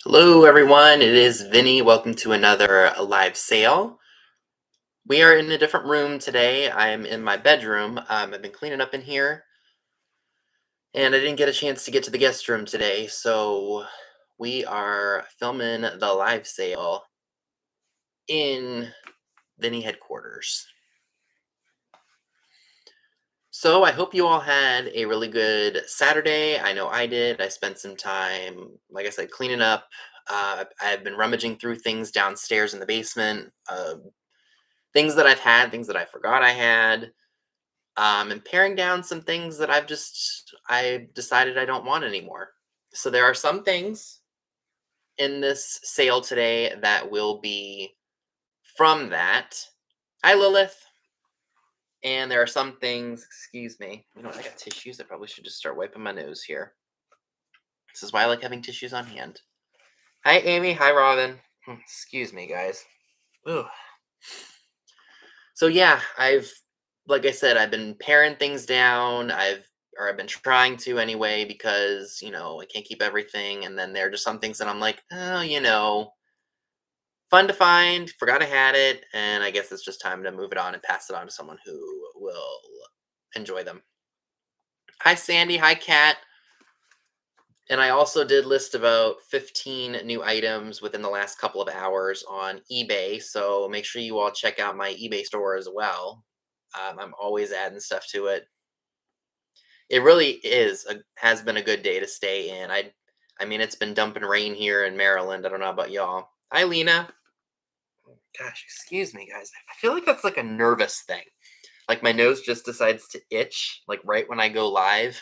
Hello, everyone. It is Vinny. Welcome to another live sale. We are in a different room today. I am in my bedroom. I've been cleaning up in here, and I didn't get a chance to get to the guest room today, so we are filming the live sale in Vinny headquarters. So I hope you all had a really good Saturday. I know I did. I spent some time, like I said, cleaning up. I've been rummaging through things downstairs in the basement. Things that I've had, things that I forgot I had, and paring down some things that I decided I don't want anymore. So there are some things in this sale today that will be from that. Hi, Lilith. And there are some things, excuse me. You know what? I got tissues. I probably should just start wiping my nose here. This is why I like having tissues on hand. Hi, Amy. Hi, Robin. Excuse me, guys. Ooh. So yeah, like I said, I've been paring things down. I've been trying to anyway because I can't keep everything, and then there are just some things that I'm like, oh, fun to find. Forgot I had it, and I guess it's just time to move it on and pass it on to someone who will enjoy them. Hi, Sandy. Hi, Kat. And I also did list about 15 new items within the last couple of hours on eBay. So make sure you all check out my eBay store as well. I'm always adding stuff to it. It really has been a good day to stay in. I mean, it's been dumping rain here in Maryland. I don't know about y'all. Hi, Lena. Gosh, excuse me, guys. I feel like that's like a nervous thing. Like my nose just decides to itch, like right when I go live.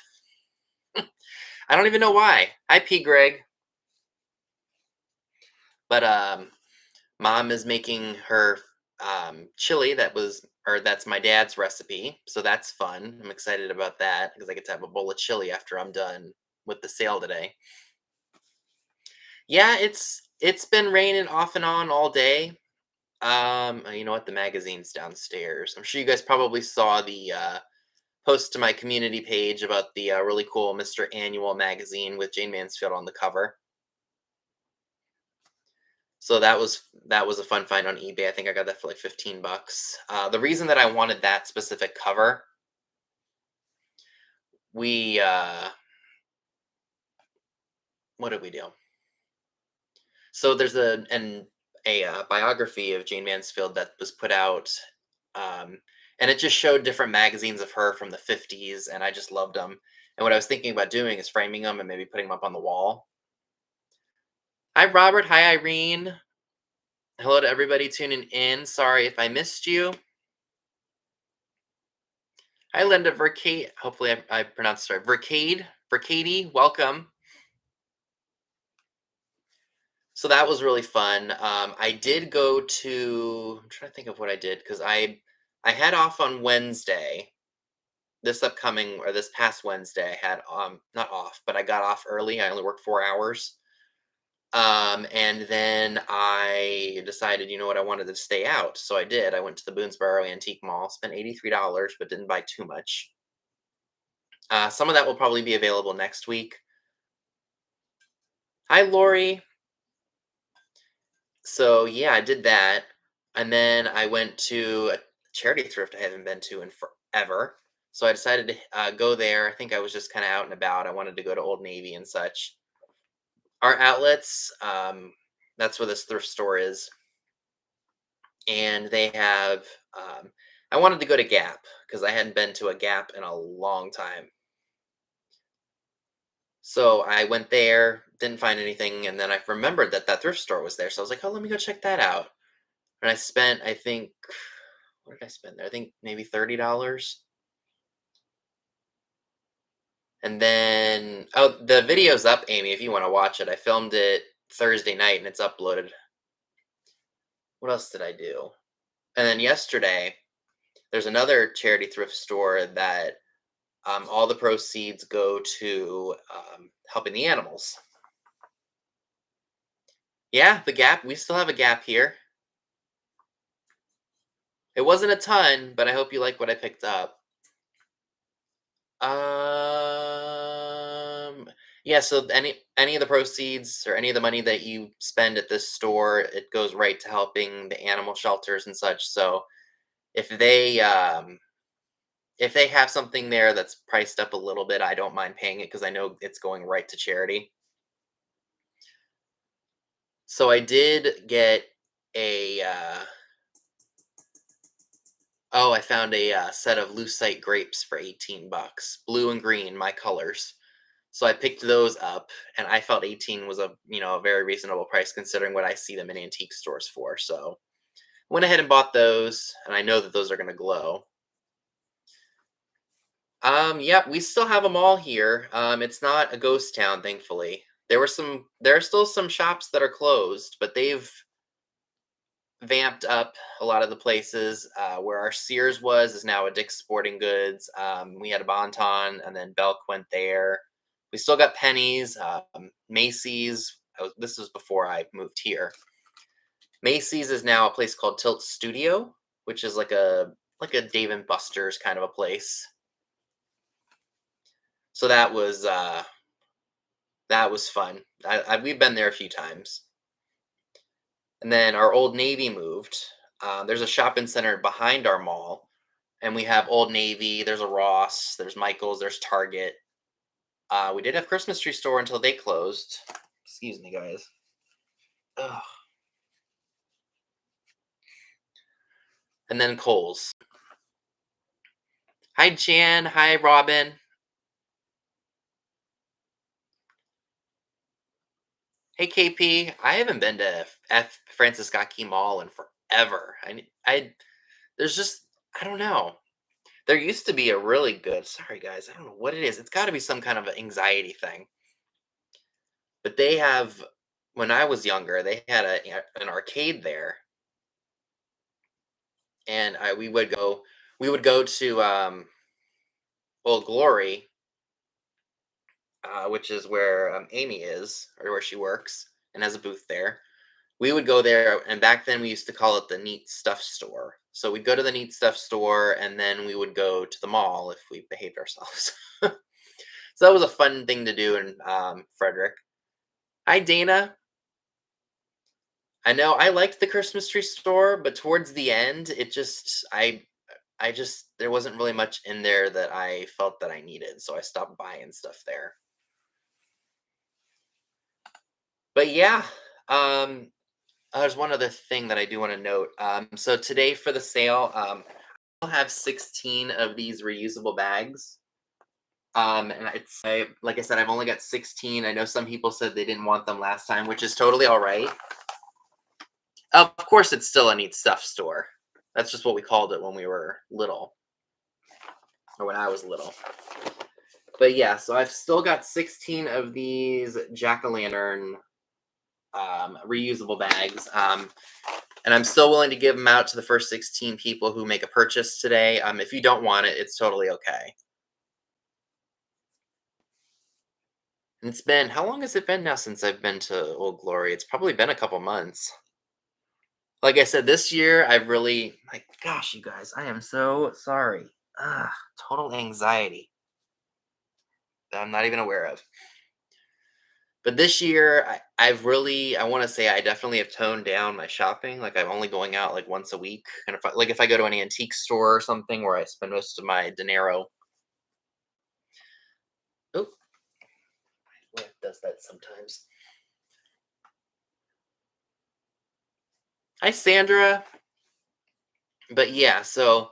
I don't even know why. Hi, P. Greg. But Mom is making her chili that's my dad's recipe, so that's fun. I'm excited about that because I get to have a bowl of chili after I'm done with the sale today. Yeah, it's been raining off and on all day. You know what? The magazine's downstairs. I'm sure you guys probably saw the post to my community page about the really cool Mr. Annual magazine with Jane Mansfield on the cover. So that was a fun find on eBay. I think I got that for like 15 bucks. The reason that I wanted that specific cover, we what did we do? So there's a biography of Jane Mansfield that was put out, um, and it just showed different magazines of her from the 50s, and I just loved them. And what I was thinking about doing is framing them and maybe putting them up on the wall. Hi, Robert. Hi, Irene. Hello to everybody tuning in. Sorry if I missed you. Hi, Linda Vercade. Hopefully, I pronounced it right. Vercade, welcome. So that was really fun. I did go to. I'm trying to think of what I did because I had off on Wednesday. This past Wednesday, I had not off, but I got off early. I only worked 4 hours. And then I decided, you know what, I wanted to stay out, so I did. I went to the Boonesboro Antique Mall, spent $83, but didn't buy too much. Some of that will probably be available next week. Hi, Lori. So yeah, I did that, and then I went to a charity thrift I haven't been to in forever. So I decided to go there. I think I was just kind of out and about. I wanted to go to Old Navy and such. Our outlets, that's where this thrift store is, and they have. I wanted to go to Gap because I hadn't been to a Gap in a long time. So I went there, didn't find anything, and then I remembered that that thrift store was there. So I was like, "Oh, let me go check that out." And I spent, I think, what did I spend there? I think maybe $30. And then, oh, the video's up, Amy, if you want to watch it. I filmed it Thursday night and it's uploaded. What else did I do? And then yesterday, there's another charity thrift store that all the proceeds go to helping the animals. Yeah, the Gap. We still have a Gap here. It wasn't a ton, but I hope you like what I picked up. Yeah, so any of the proceeds or any of the money that you spend at this store, it goes right to helping the animal shelters and such. So if they if they have something there that's priced up a little bit, I don't mind paying it because I know it's going right to charity. So I did get a oh, I found a set of lucite grapes for 18 bucks, blue and green, my colors. So I picked those up, and I felt 18 was a a very reasonable price considering what I see them in antique stores for. So went ahead and bought those, and I know that those are going to glow. Yep, we still have them all here. It's not a ghost town, thankfully. There are still some shops that are closed, but they've vamped up a lot of the places. Where our Sears was is now a Dick's Sporting Goods. We had a Bonton, and then Belk went there. We still got Penny's, Macy's. This was before I moved here. Macy's is now a place called Tilt Studio, which is like a Dave and Buster's kind of a place. So that was fun. We've been there a few times. And then our Old Navy moved. There's a shopping center behind our mall, and we have Old Navy. There's a Ross. There's Michaels. There's Target. We did have Christmas tree store until they closed. Excuse me, guys. Ugh. And then Kohl's. Hi, Jan. Hi, Robin. Hey, KP. I haven't been to F Francis Scott Key Mall in forever. There's just I don't know. There used to be a really good. Sorry, guys. I don't know what it is. It's got to be some kind of anxiety thing. But they have. When I was younger, they had an arcade there, and we would go to Old Glory, which is where Amy is, or where she works, and has a booth there. We would go there, and back then we used to call it the Neat Stuff Store. So we'd go to the Neat Stuff Store, and then we would go to the mall if we behaved ourselves. So that was a fun thing to do in Frederick. Hi, Dana. I know I liked the Christmas tree store, but towards the end, I just there wasn't really much in there that I felt that I needed, so I stopped buying stuff there. But yeah, um, there's one other thing that I do want to note. So today for the sale, I'll have 16 of these reusable bags. And like I said, I've only got 16. I know some people said they didn't want them last time, which is totally all right. Of course, it's still a neat stuff store. That's just what we called it when we were little, or when I was little. But yeah, so I've still got 16 of these jack o' lantern reusable bags. And I'm still willing to give them out to the first 16 people who make a purchase today. If you don't want it, it's totally okay. And it's been, how long has it been now since I've been to Old Glory? It's probably been a couple months. Like I said, this year I've really, my gosh, you guys, I am so sorry. Total anxiety that I'm not even aware of. But this year, I want to say I definitely have toned down my shopping. Like I'm only going out like once a week, and if I go to an antique store or something where I spend most of my dinero. Oh, my wife does that sometimes. Hi, Sandra. But yeah, so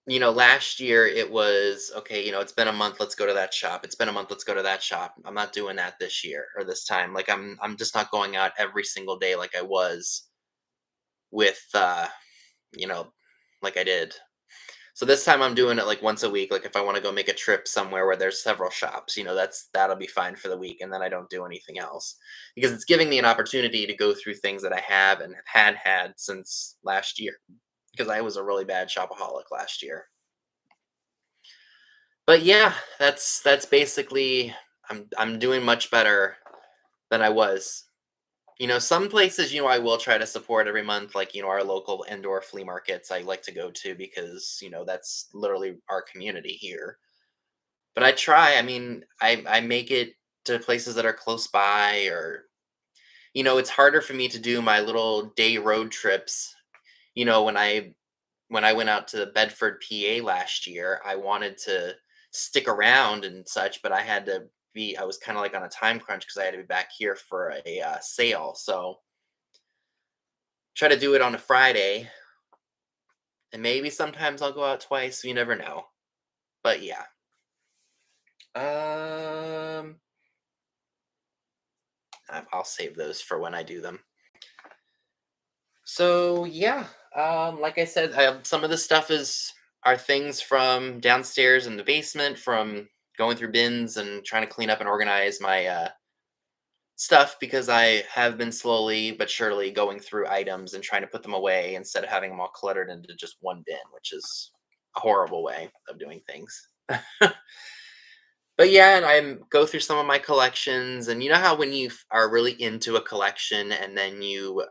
last year it was okay. It's been a month. Let's go to that shop. It's been a month. Let's go to that shop. I'm not doing that this year or this time. Like I'm just not going out every single day like I was with you know like I did. So this time I'm doing it like once a week. Like if I want to go make a trip somewhere where there's several shops, that'll be fine for the week, and then I don't do anything else because it's giving me an opportunity to go through things that I have and have had since last year because I was a really bad shopaholic last year. But yeah, that's basically I'm doing much better than I was. Some places, I will try to support every month, like, our local indoor flea markets I like to go to because, that's literally our community here. But I try, I mean, I make it to places that are close by, or it's harder for me to do my little day road trips. When I went out to Bedford, PA last year, I wanted to stick around and such, but I was kind of like on a time crunch because I had to be back here for a sale. So try to do it on a Friday, and maybe sometimes I'll go out twice. You never know. But yeah. Um, I'll save those for when I do them. So yeah, like I said, some of the stuff are things from downstairs in the basement, from going through bins and trying to clean up and organize my stuff, because I have been slowly but surely going through items and trying to put them away instead of having them all cluttered into just one bin, which is a horrible way of doing things. But yeah, and I go through some of my collections, and you know how when are really into a collection and then you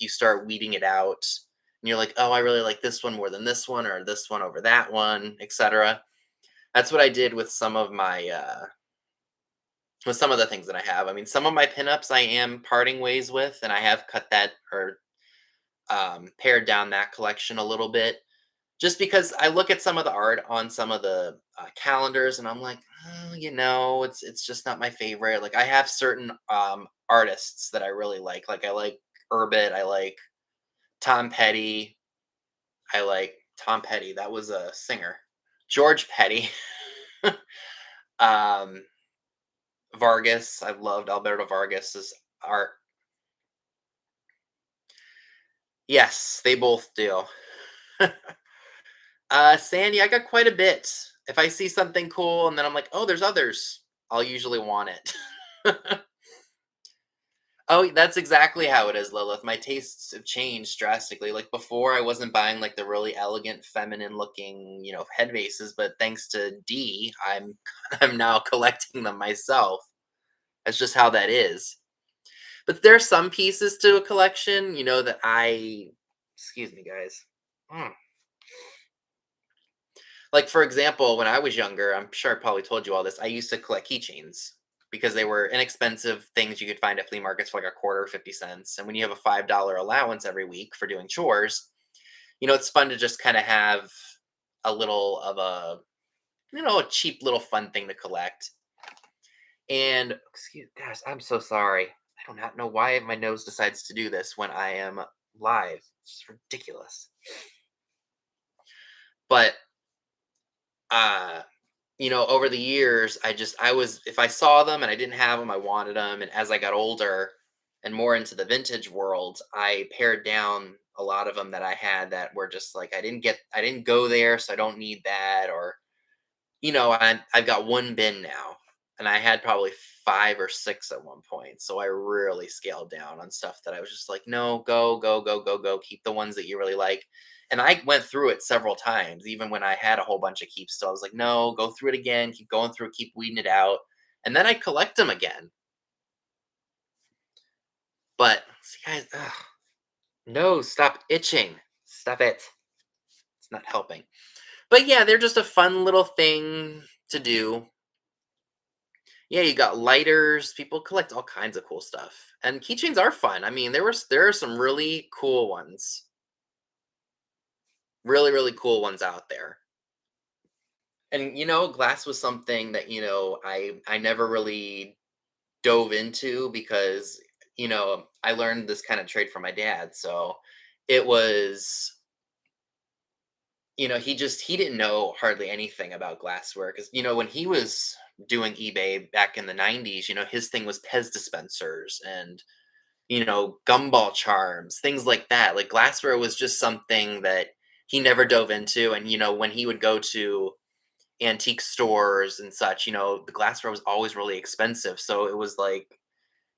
start weeding it out, and you're like, oh, I really like this one more than this one, or this one over that one, etc. That's what I did with some of the things that I have. I mean, some of my pinups I am parting ways with, and I have cut that, or pared down that collection a little bit, just because I look at some of the art on some of the calendars, and I'm like, oh, it's just not my favorite. Like, I have certain artists that I really like. Like, I like Urbit, I like Tom Petty, I like Tom Petty. That was a singer. George Petty. um, Vargas. I loved Alberto Vargas's art. Yes, they both do. Sandy, I got quite a bit. If I see something cool and then I'm like, oh, there's others, I'll usually want it. Oh, that's exactly how it is, Lilith. My tastes have changed drastically. Like before, I wasn't buying like the really elegant, feminine looking, head vases, but thanks to D, I'm now collecting them myself. That's just how that is. But there are some pieces to a collection, that excuse me, guys. Mm. Like, for example, when I was younger, I'm sure I probably told you all this. I used to collect keychains because they were inexpensive things you could find at flea markets for like a quarter or 50 cents. And when you have a $5 allowance every week for doing chores, it's fun to just kind of have a little of a cheap little fun thing to collect. And gosh, I'm so sorry. I do not know why my nose decides to do this when I am live. It's ridiculous. But uh over the years, I was, if I saw them and I didn't have them, I wanted them. And as I got older and more into the vintage world, I pared down a lot of them that I had that were just like, I didn't go there, so I don't need that. Or, I've got one bin now, and I had probably five or six at one point. So I really scaled down on stuff that I was just like, no, go, go, go, go, go. Keep the ones that you really like. And I went through it several times, even when I had a whole bunch of keeps. So I was like, no, go through it again, keep going through it, keep weeding it out. And then I collect them again. But see, guys, ugh, no, stop itching. Stop it. It's not helping. But yeah, they're just a fun little thing to do. Yeah, you got lighters. People collect all kinds of cool stuff, and keychains are fun. I mean, there are some really cool ones, really really cool ones out there. And glass was something that I never really dove into because I learned this kind of trade from my dad. So it was he didn't know hardly anything about glassware, because when he was doing eBay back in the 90s, his thing was Pez dispensers and gumball charms, things like that. Like glassware was just something that he never dove into. And when he would go to antique stores and such, the glassware was always really expensive. So it was like,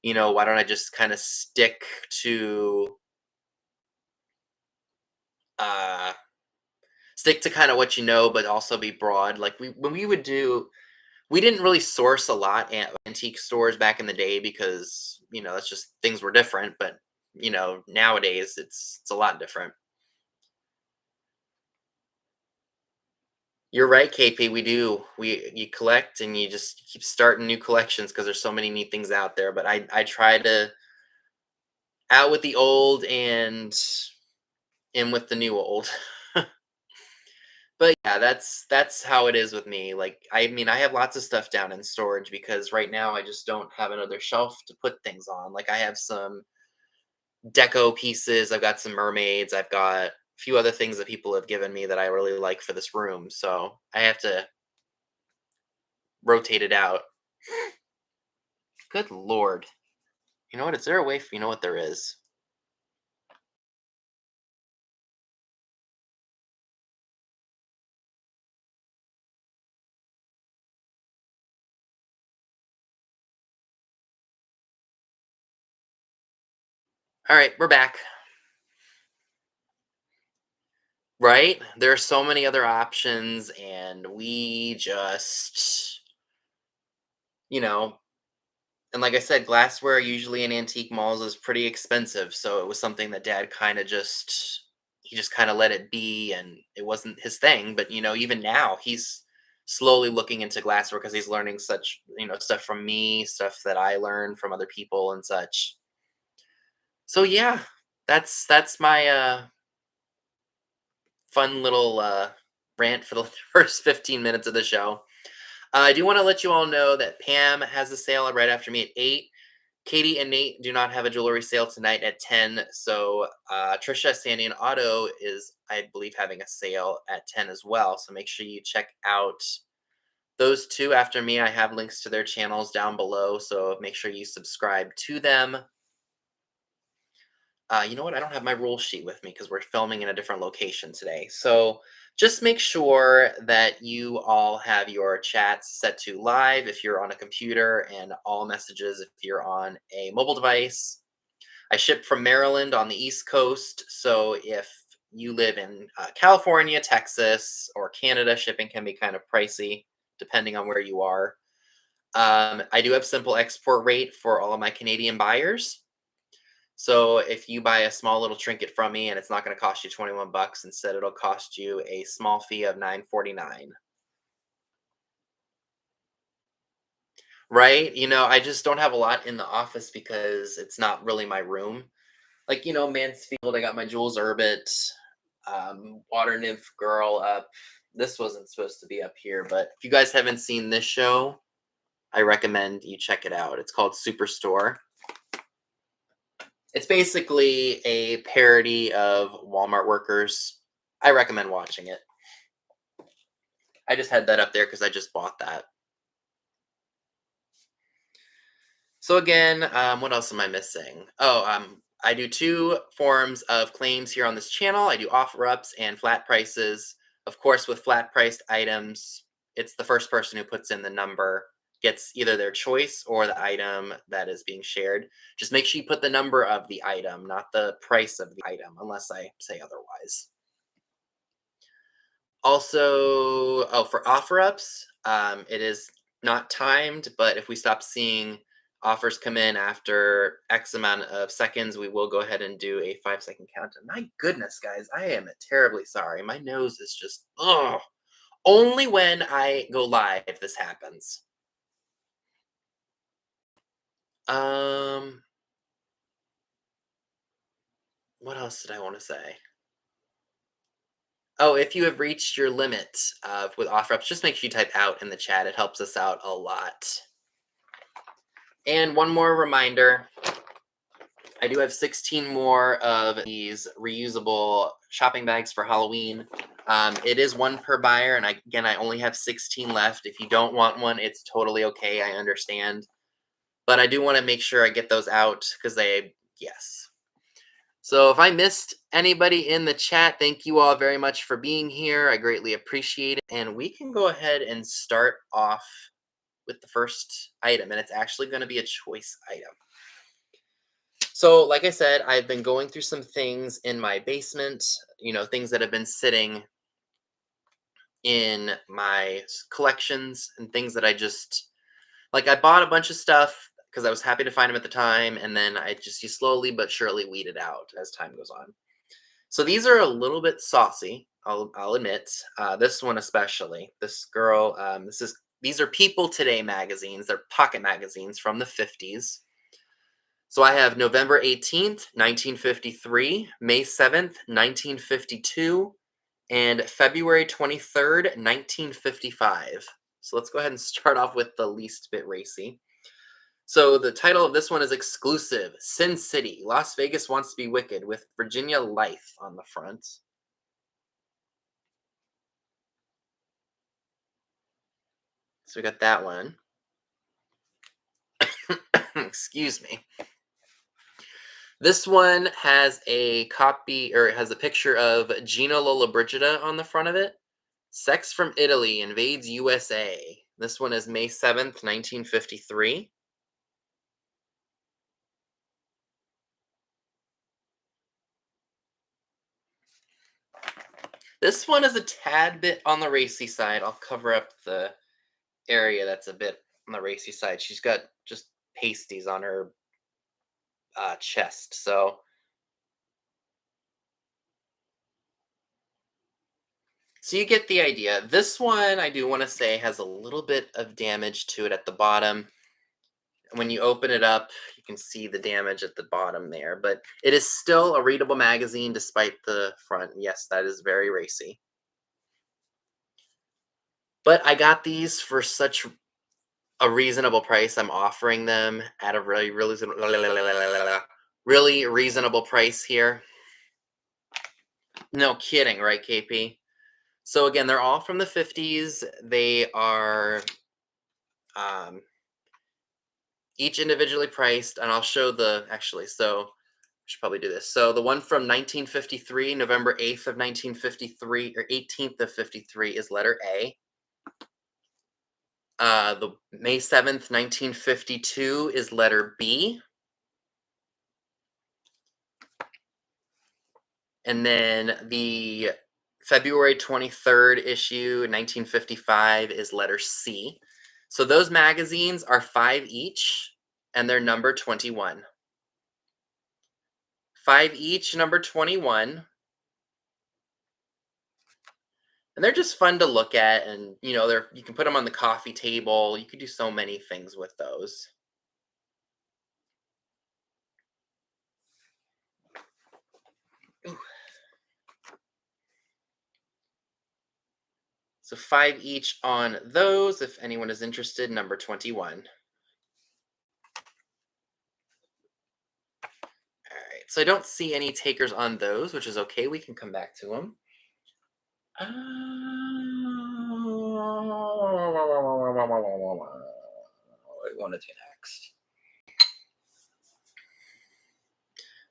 why don't I just kind of uh stick to kind of what but also be broad. Like we didn't really source a lot at antique stores back in the day because that's just, things were different. But nowadays it's a lot different. You're right, KP. We do. You collect and you just keep starting new collections because there's so many neat things out there. But I try to out with the old and in with the new old. But yeah, that's how it is with me. Like I mean, I have lots of stuff down in storage because right now I just don't have another shelf to put things on. Like I have some deco pieces, I've got some mermaids, I've got a few other things that people have given me that I really like for this room. So I have to rotate it out. Good lord. You know what? Is there a way for you know what there is? All right, we're back. Right? There are so many other options, and we just, you know, and like I said, glassware usually in antique malls is pretty expensive. So it was something that dad kind of just, he just kind of let it be, and it wasn't his thing. But, even now he's slowly looking into glassware because he's learning such, stuff from me, stuff that I learned from other people and such. So yeah, that's my fun little rant for the first 15 minutes of the show. I do want to let you all know that Pam has a sale right after me at 8. Katie and Nate do not have a jewelry sale tonight at 10. So Trisha, Sandy, and Otto is, I believe, having a sale at 10 as well. So make sure you check out those two after me. I have links to their channels down below. So make sure you subscribe to them. You know what? I don't have my rule sheet with me because we're filming in a different location today. So just make sure that you all have your chats set to live if you're on a computer and all messages if you're on a mobile device. I ship from Maryland on the East Coast. So if you live in California, Texas, or Canada, shipping can be kind of pricey depending on where you are. I do have simple export rate for all of my Canadian buyers. So if you buy a small little trinket from me and it's not going to cost you 21 bucks, instead it'll cost you a small fee of 9.49. Right? I just don't have a lot in the office because it's not really my room. Like, Mansfield, I got my Jules Urbit, Water Nymph Girl up. This wasn't supposed to be up here, but if you guys haven't seen this show, I recommend you check it out. It's called Superstore. It's basically a parody of Walmart workers. I recommend watching it. I just had that up there because I just bought that. So again, what else am I missing? Oh, I do two forms of claims here on this channel. I do offer ups and flat prices. Of course, with flat priced items, it's the first person who puts in the number gets either their choice or the item that is being shared. Just make sure you put the number of the item, not the price of the item, unless I say otherwise. Also, oh, for offer ups, it is not timed, but if we stop seeing offers come in after X amount of seconds, we will go ahead and do a 5-second countdown. My goodness, guys, I am terribly sorry. My nose is just, oh, only when I go live this happens. Um, what else did I want to say? Oh, if you have reached your limit with offer ups, just make sure you type out in the chat. It helps us out a lot. And one more reminder, I do have 16 more of these reusable shopping bags for Halloween. It is one per buyer, and I only have 16 left. If you don't want one, it's totally okay. I understand. But I do want to make sure I get those out because yes. So if I missed anybody in the chat, thank you all very much for being here. I greatly appreciate it. And we can go ahead and start off with the first item, and it's actually going to be a choice item. So, like I said, I've been going through some things in my basement, things that have been sitting in my collections and things that I just like. I bought a bunch of stuff because I was happy to find them at the time, and then you slowly but surely weed it out as time goes on. So, these are a little bit saucy. I'll admit. This one especially. This girl. These are People Today magazines. They're pocket magazines from the 50s. So I have November 18th, 1953, May 7th, 1952, and February 23rd, 1955. So let's go ahead and start off with the least bit racy. So the title of this one is Exclusive Sin City. Las Vegas wants to be wicked with Virginia Life on the front. So we got that one. Excuse me. This one has a copy, or it has a picture of Gina Lollobrigida on the front of it. Sex from Italy invades USA. This one is May 7th, 1953. This one is a tad bit on the racy side. I'll cover up the area that's a bit on the racy side. She's got just pasties on her chest. So you get the idea. This one, I do want to say, has a little bit of damage to it at the bottom. When you open it up, you can see the damage at the bottom there, but it is still a readable magazine despite the front. Yes, that is very racy. But I got these for such a reasonable price. I'm offering them at a really reasonable price here. No kidding, right, KP? So again, they're all from the 50s. They are each individually priced, and I'll show so I should probably do this. So the one from 1953, November 8th of 1953, or 18th of 53 is letter A. The May 7th, 1952 is letter B. And then the February 23rd issue, 1955, is letter C. So those magazines are 5 each, and they're number 21. 5 each, number 21. And they're just fun to look at, and you can put them on the coffee table. You could do so many things with those. Ooh. So 5 each on those, if anyone is interested, number 21. All right, so I don't see any takers on those, which is okay. We can come back to them. What do you want to do next?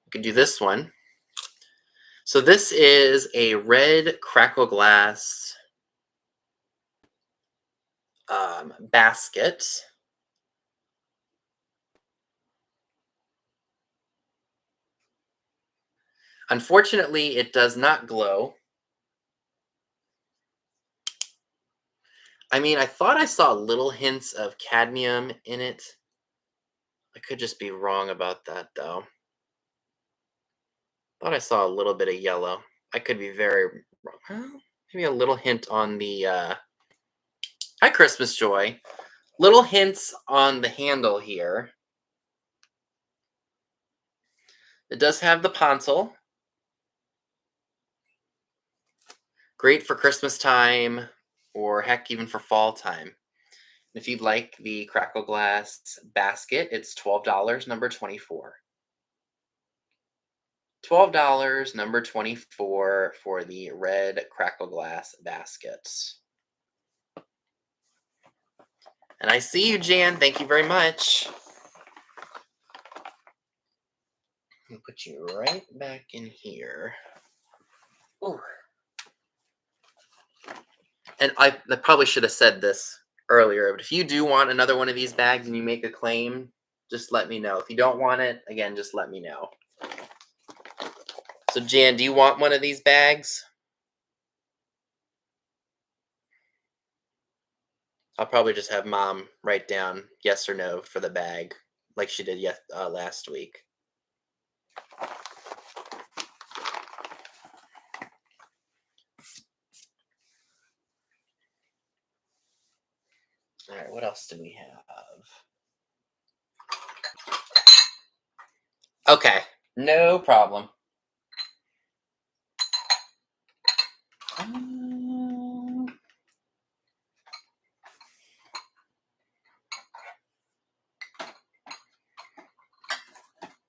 We can do this one. So this is a red crackle glass basket. Unfortunately, it does not glow. I mean, I thought I saw little hints of cadmium in it. I could just be wrong about that, though. Thought I saw a little bit of yellow. I could be very wrong. Well, maybe a little hint on the Hi, Christmas Joy. Little hints on the handle here. It does have the console. Great for Christmas time, or heck, even for fall time. If you'd like the crackle glass basket, it's $12, number 24. $12, number 24 for the red crackle glass baskets. And I see you, Jan. Thank you very much. I'll put you right back in here. Ooh. And I probably should have said this earlier, but if you do want another one of these bags and you make a claim, just let me know. If you don't want it, again, just let me know. So, Jan, do you want one of these bags? I'll probably just have Mom write down yes or no for the bag, like she did last week. All right, what else do we have? Okay, no problem.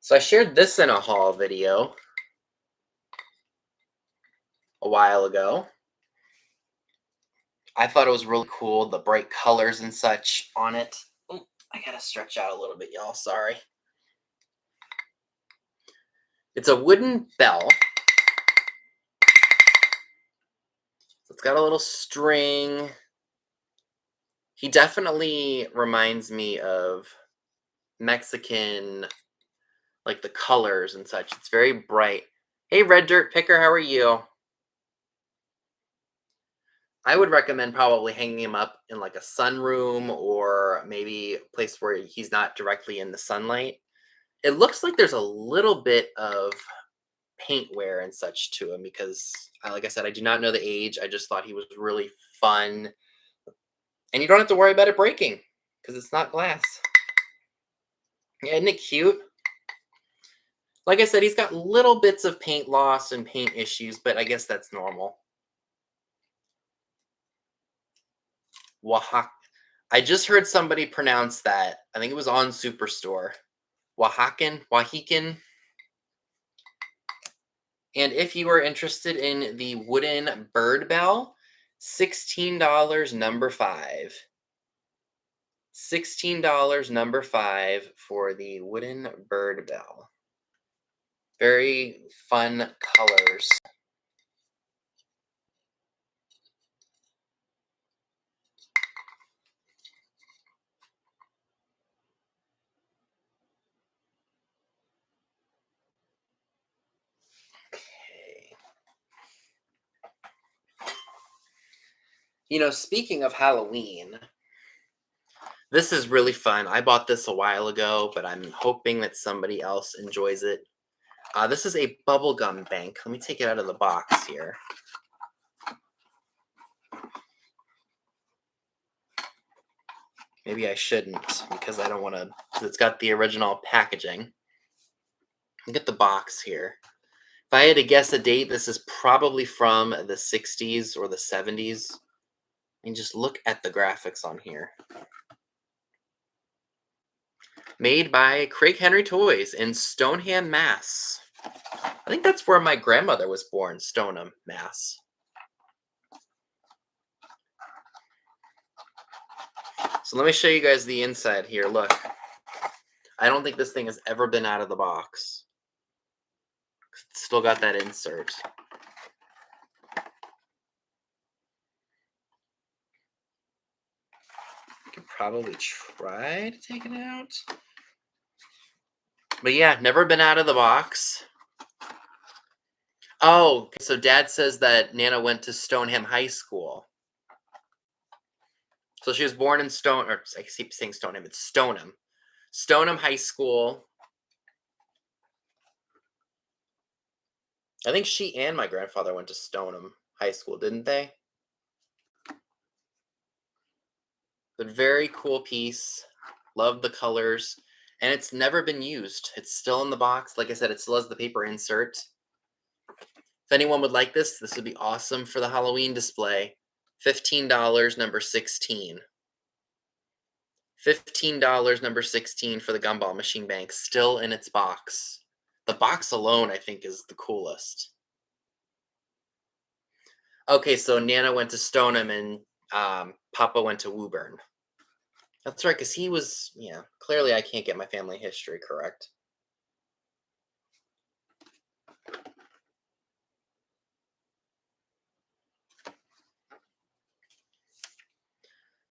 So I shared this in a haul video a while ago. I thought it was really cool, the bright colors and such on it. Ooh, I gotta stretch out a little bit, y'all. Sorry. It's a wooden bell. It's got a little string. He definitely reminds me of Mexican, like the colors and such. It's very bright. Hey, Red Dirt Picker, how are you? I would recommend probably hanging him up in like a sunroom or maybe a place where he's not directly in the sunlight. It looks like there's a little bit of paint wear and such to him because, like I said, I do not know the age. I just thought he was really fun. And you don't have to worry about it breaking because it's not glass. Yeah, isn't it cute? Like I said, he's got little bits of paint loss and paint issues, but I guess that's normal. Oaxaca. I just heard somebody pronounce that. I think it was on Superstore. Oaxacan. And if you are interested in the wooden bird bell, $16 number 5. $16 number 5 for the wooden bird bell. Very fun colors. Okay. Speaking of Halloween, this is really fun. I bought this a while ago, but I'm hoping that somebody else enjoys it. This is a bubblegum bank. Let me take it out of the box here. Maybe I shouldn't because I don't want to. It's got the original packaging. Look at the box here. If I had to guess a date, this is probably from the 60s or the 70s. And just look at the graphics on here. Made by Craig Henry Toys in Stoneham, Mass. I think that's where my grandmother was born, Stoneham, Mass. So let me show you guys the inside here. Look. I don't think this thing has ever been out of the box. It's still got that insert. I could probably try to take it out. But yeah, never been out of the box. Oh, so Dad says that Nana went to Stoneham High School. So she was born in or I keep saying Stoneham, it's Stoneham. Stoneham High School. I think she and my grandfather went to Stoneham High School, didn't they? But very cool piece. Love the colors. And it's never been used. It's still in the box. Like I said, it still has the paper insert. If anyone would like this would be awesome for the Halloween display. $15, number 16. $15, number 16 for the gumball machine bank, still in its box. The box alone, I think, is the coolest. Okay, so Nana went to Stoneham and Papa went to Woburn. That's right, because he was, clearly I can't get my family history correct.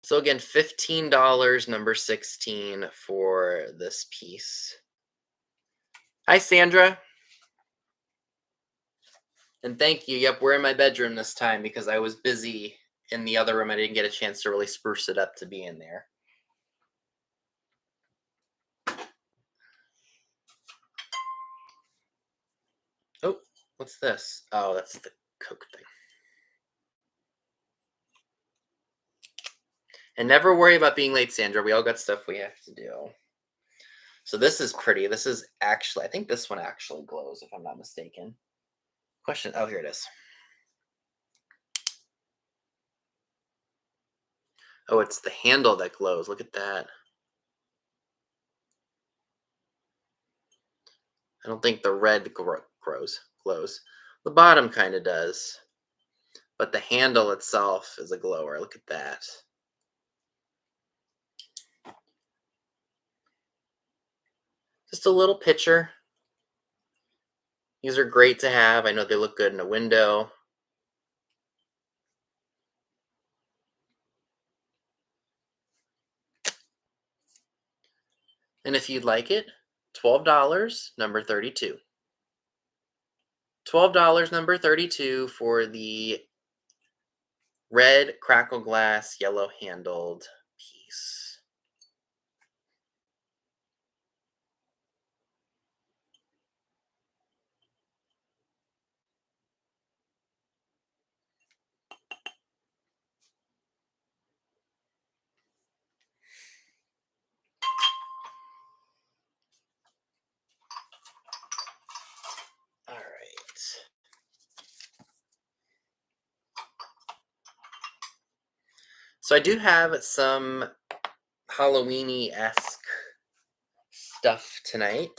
So again, $15, number 16 for this piece. Hi, Sandra. And thank you. Yep, we're in my bedroom this time because I was busy in the other room. I didn't get a chance to really spruce it up to be in there. Oh, what's this? Oh, that's the Coke thing. And never worry about being late, Sandra. We all got stuff we have to do. So this is pretty. This is actually, I think this one actually glows, if I'm not mistaken. Question. Oh, here it is. Oh, it's the handle that glows. Look at that. I don't think the red glows. The bottom kind of does. But the handle itself is a glower. Look at that. Just a little picture. These are great to have. I know they look good in a window. And if you'd like it, $12, number 32. $12, number 32 for the red crackle glass, yellow handled piece. All right. So I do have some Halloween-y-esque stuff tonight.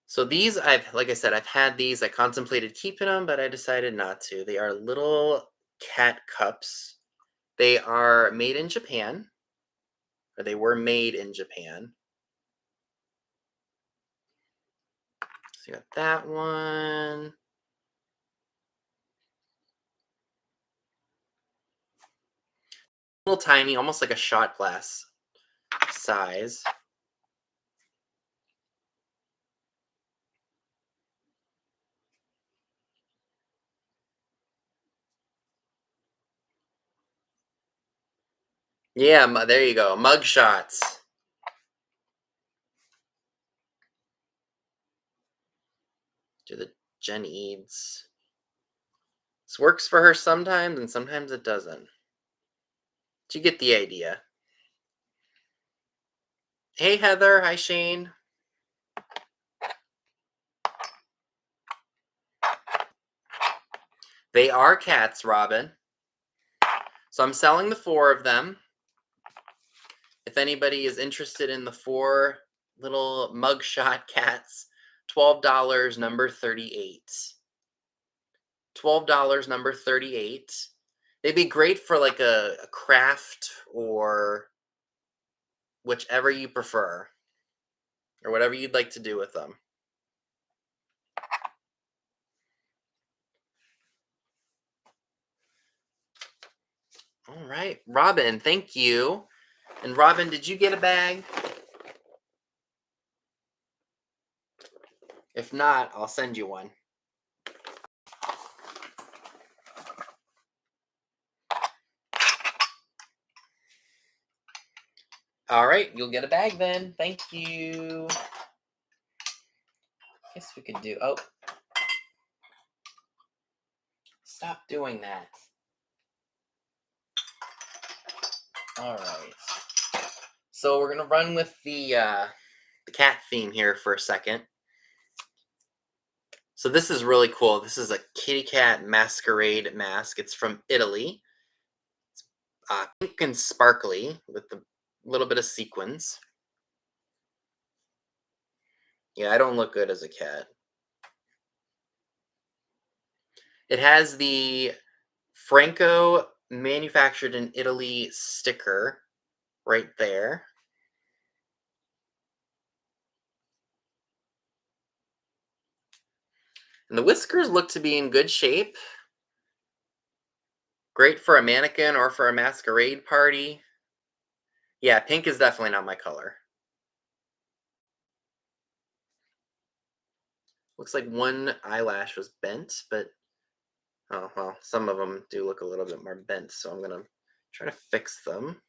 So these, like I said, I've had these. I contemplated keeping them, but I decided not to. They are little cat cups. They are made in Japan, or they were made in Japan. So you got that one. Little tiny, almost like a shot glass size. Yeah, there you go. Mug shots. Do the Jen Eads. This works for her sometimes, and sometimes it doesn't. But you get the idea. Hey, Heather. Hi, Shane. They are cats, Robin. So I'm selling the 4 of them. If anybody is interested in the 4 little mugshot cats, $12, number 38. $12, number 38. They'd be great for like a craft or whichever you prefer, or whatever you'd like to do with them. All right, Robin, thank you. And Robin, did you get a bag? If not, I'll send you one. All right, you'll get a bag then. Thank you. Guess we could do. Oh, stop doing that. All right. So we're gonna run with the cat theme here for a second. So this is really cool. This is a kitty cat masquerade mask. It's from Italy. It's pink and sparkly with a little bit of sequins. Yeah, I don't look good as a cat. It has the Franco manufactured in Italy sticker right there. And the whiskers look to be in good shape. Great for a mannequin or for a masquerade party. Yeah, pink is definitely not my color. Looks like one eyelash was bent, but oh well, some of them do look a little bit more bent, so I'm gonna try to fix them.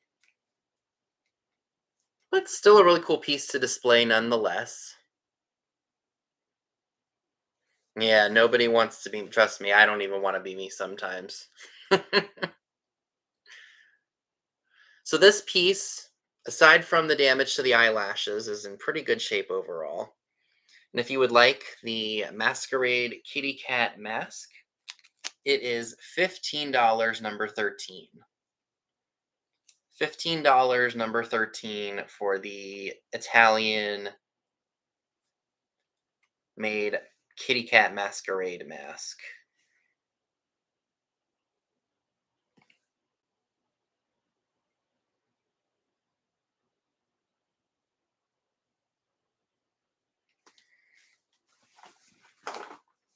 But still a really cool piece to display nonetheless. Yeah, nobody wants to be, trust me, I don't even want to be me sometimes. So this piece, aside from the damage to the eyelashes, is in pretty good shape overall. And if you would like the Masquerade Kitty Cat mask, it is $15, number 13. $15, number 13 for the Italian made kitty cat masquerade mask.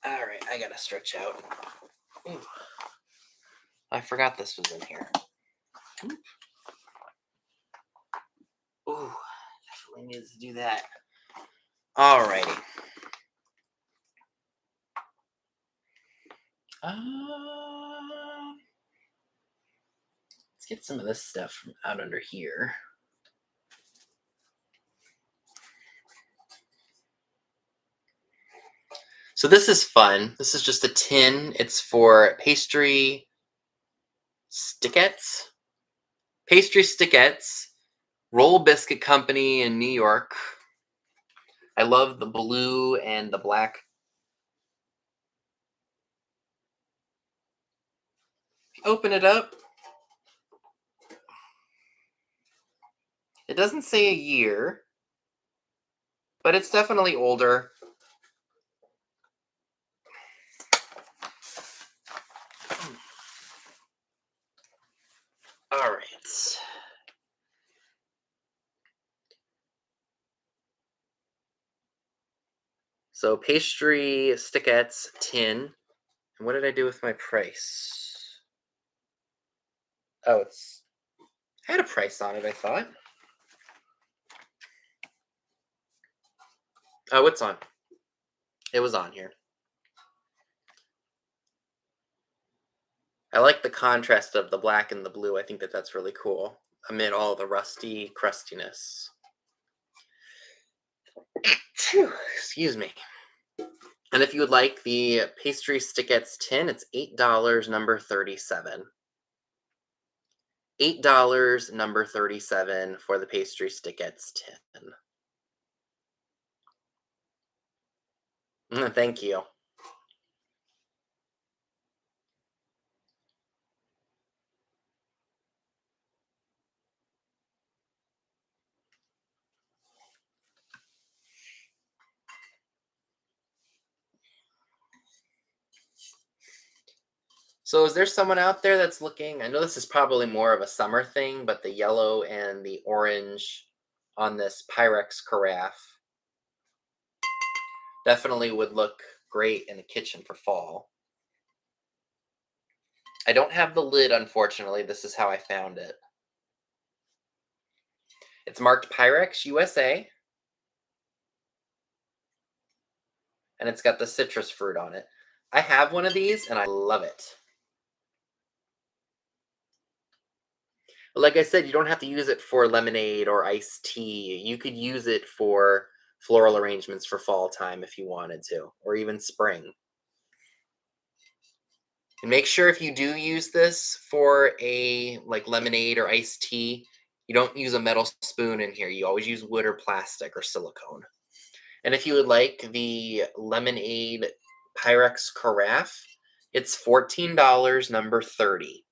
All right, I gotta stretch out. Ooh, I forgot this was in here. Ooh, definitely needs to do that. All righty. Let's get some of this stuff from out under here. So this is fun. This is just a tin. It's for pastry stickettes. Pastry stickettes. Roll Biscuit Company in New York. I love the blue and the black. Open it up. It doesn't say a year, but it's definitely older. All right. So pastry stickettes tin. And what did I do with my price? Oh, it's had a price on it, I thought. Oh, it's on. It was on here. I like the contrast of the black and the blue. I think that that's really cool amid all the rusty crustiness. Phew, excuse me. And if you would like the pastry stickettes tin, it's $8, number 37. $8, number 37 for the pastry stickettes tin. Thank you. So is there someone out there that's looking? I know this is probably more of a summer thing, but the yellow and the orange on this Pyrex carafe definitely would look great in the kitchen for fall. I don't have the lid, unfortunately. This is how I found it. It's marked Pyrex USA, and it's got the citrus fruit on it. I have one of these, and I love it. Like I said, you don't have to use it for lemonade or iced tea. You could use it for floral arrangements for fall time if you wanted to, or even spring. And make sure if you do use this for a like lemonade or iced tea, you don't use a metal spoon in here. You always use wood or plastic or silicone. And if you would like the lemonade Pyrex carafe, it's $14, number 30.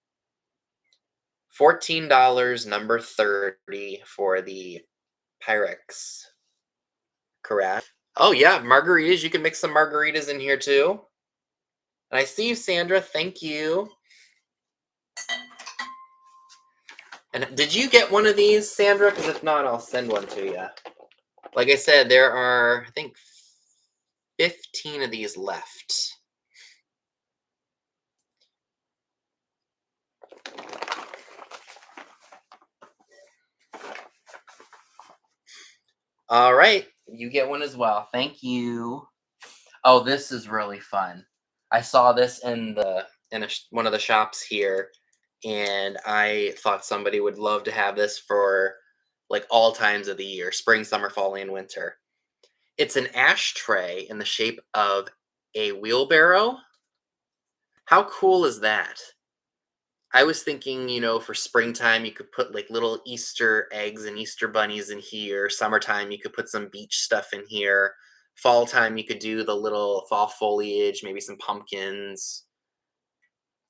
$14, number 30 for the Pyrex carafe. Oh yeah, margaritas. You can mix some margaritas in here too. And I see you, Sandra. Thank you. And did you get one of these, Sandra? Because if not, I'll send one to you. Like I said, there are, I think, 15 of these left. All right, you get one as well. Thank you. Oh, this is really fun. I saw this in one of the shops here, and I thought somebody would love to have this for like all times of the year, spring, summer, fall, and winter. It's an ashtray in the shape of a wheelbarrow. How cool is that? I was thinking, for springtime, you could put like little Easter eggs and Easter bunnies in here. Summertime, you could put some beach stuff in here. Fall time, you could do the little fall foliage, maybe some pumpkins.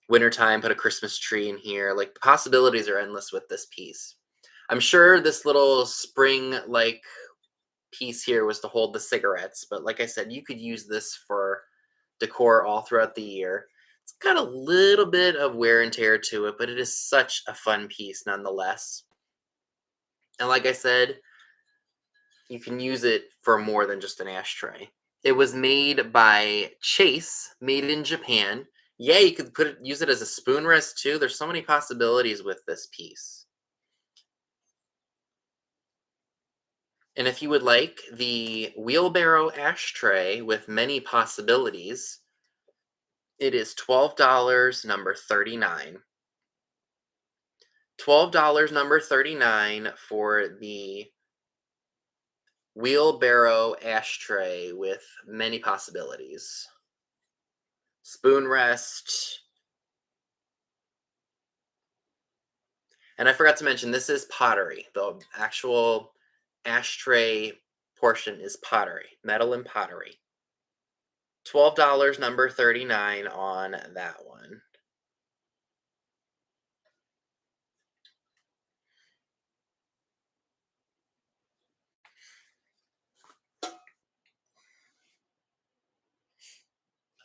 Wintertime, put a Christmas tree in here. Like the possibilities are endless with this piece. I'm sure this little spring like piece here was to hold the cigarettes, but like I said, you could use this for decor all throughout the year. It's got a little bit of wear and tear to it, but it is such a fun piece nonetheless. And like I said, you can use it for more than just an ashtray. It was made by Chase, made in Japan. Yeah, you could use it as a spoon rest too. There's so many possibilities with this piece. And if you would like the wheelbarrow ashtray with many possibilities, it is $12, number 39. $12, number 39 for the wheelbarrow ashtray with many possibilities. Spoon rest. And I forgot to mention, this is pottery. The actual ashtray portion is pottery, metal and pottery. $12, number 39 on that one.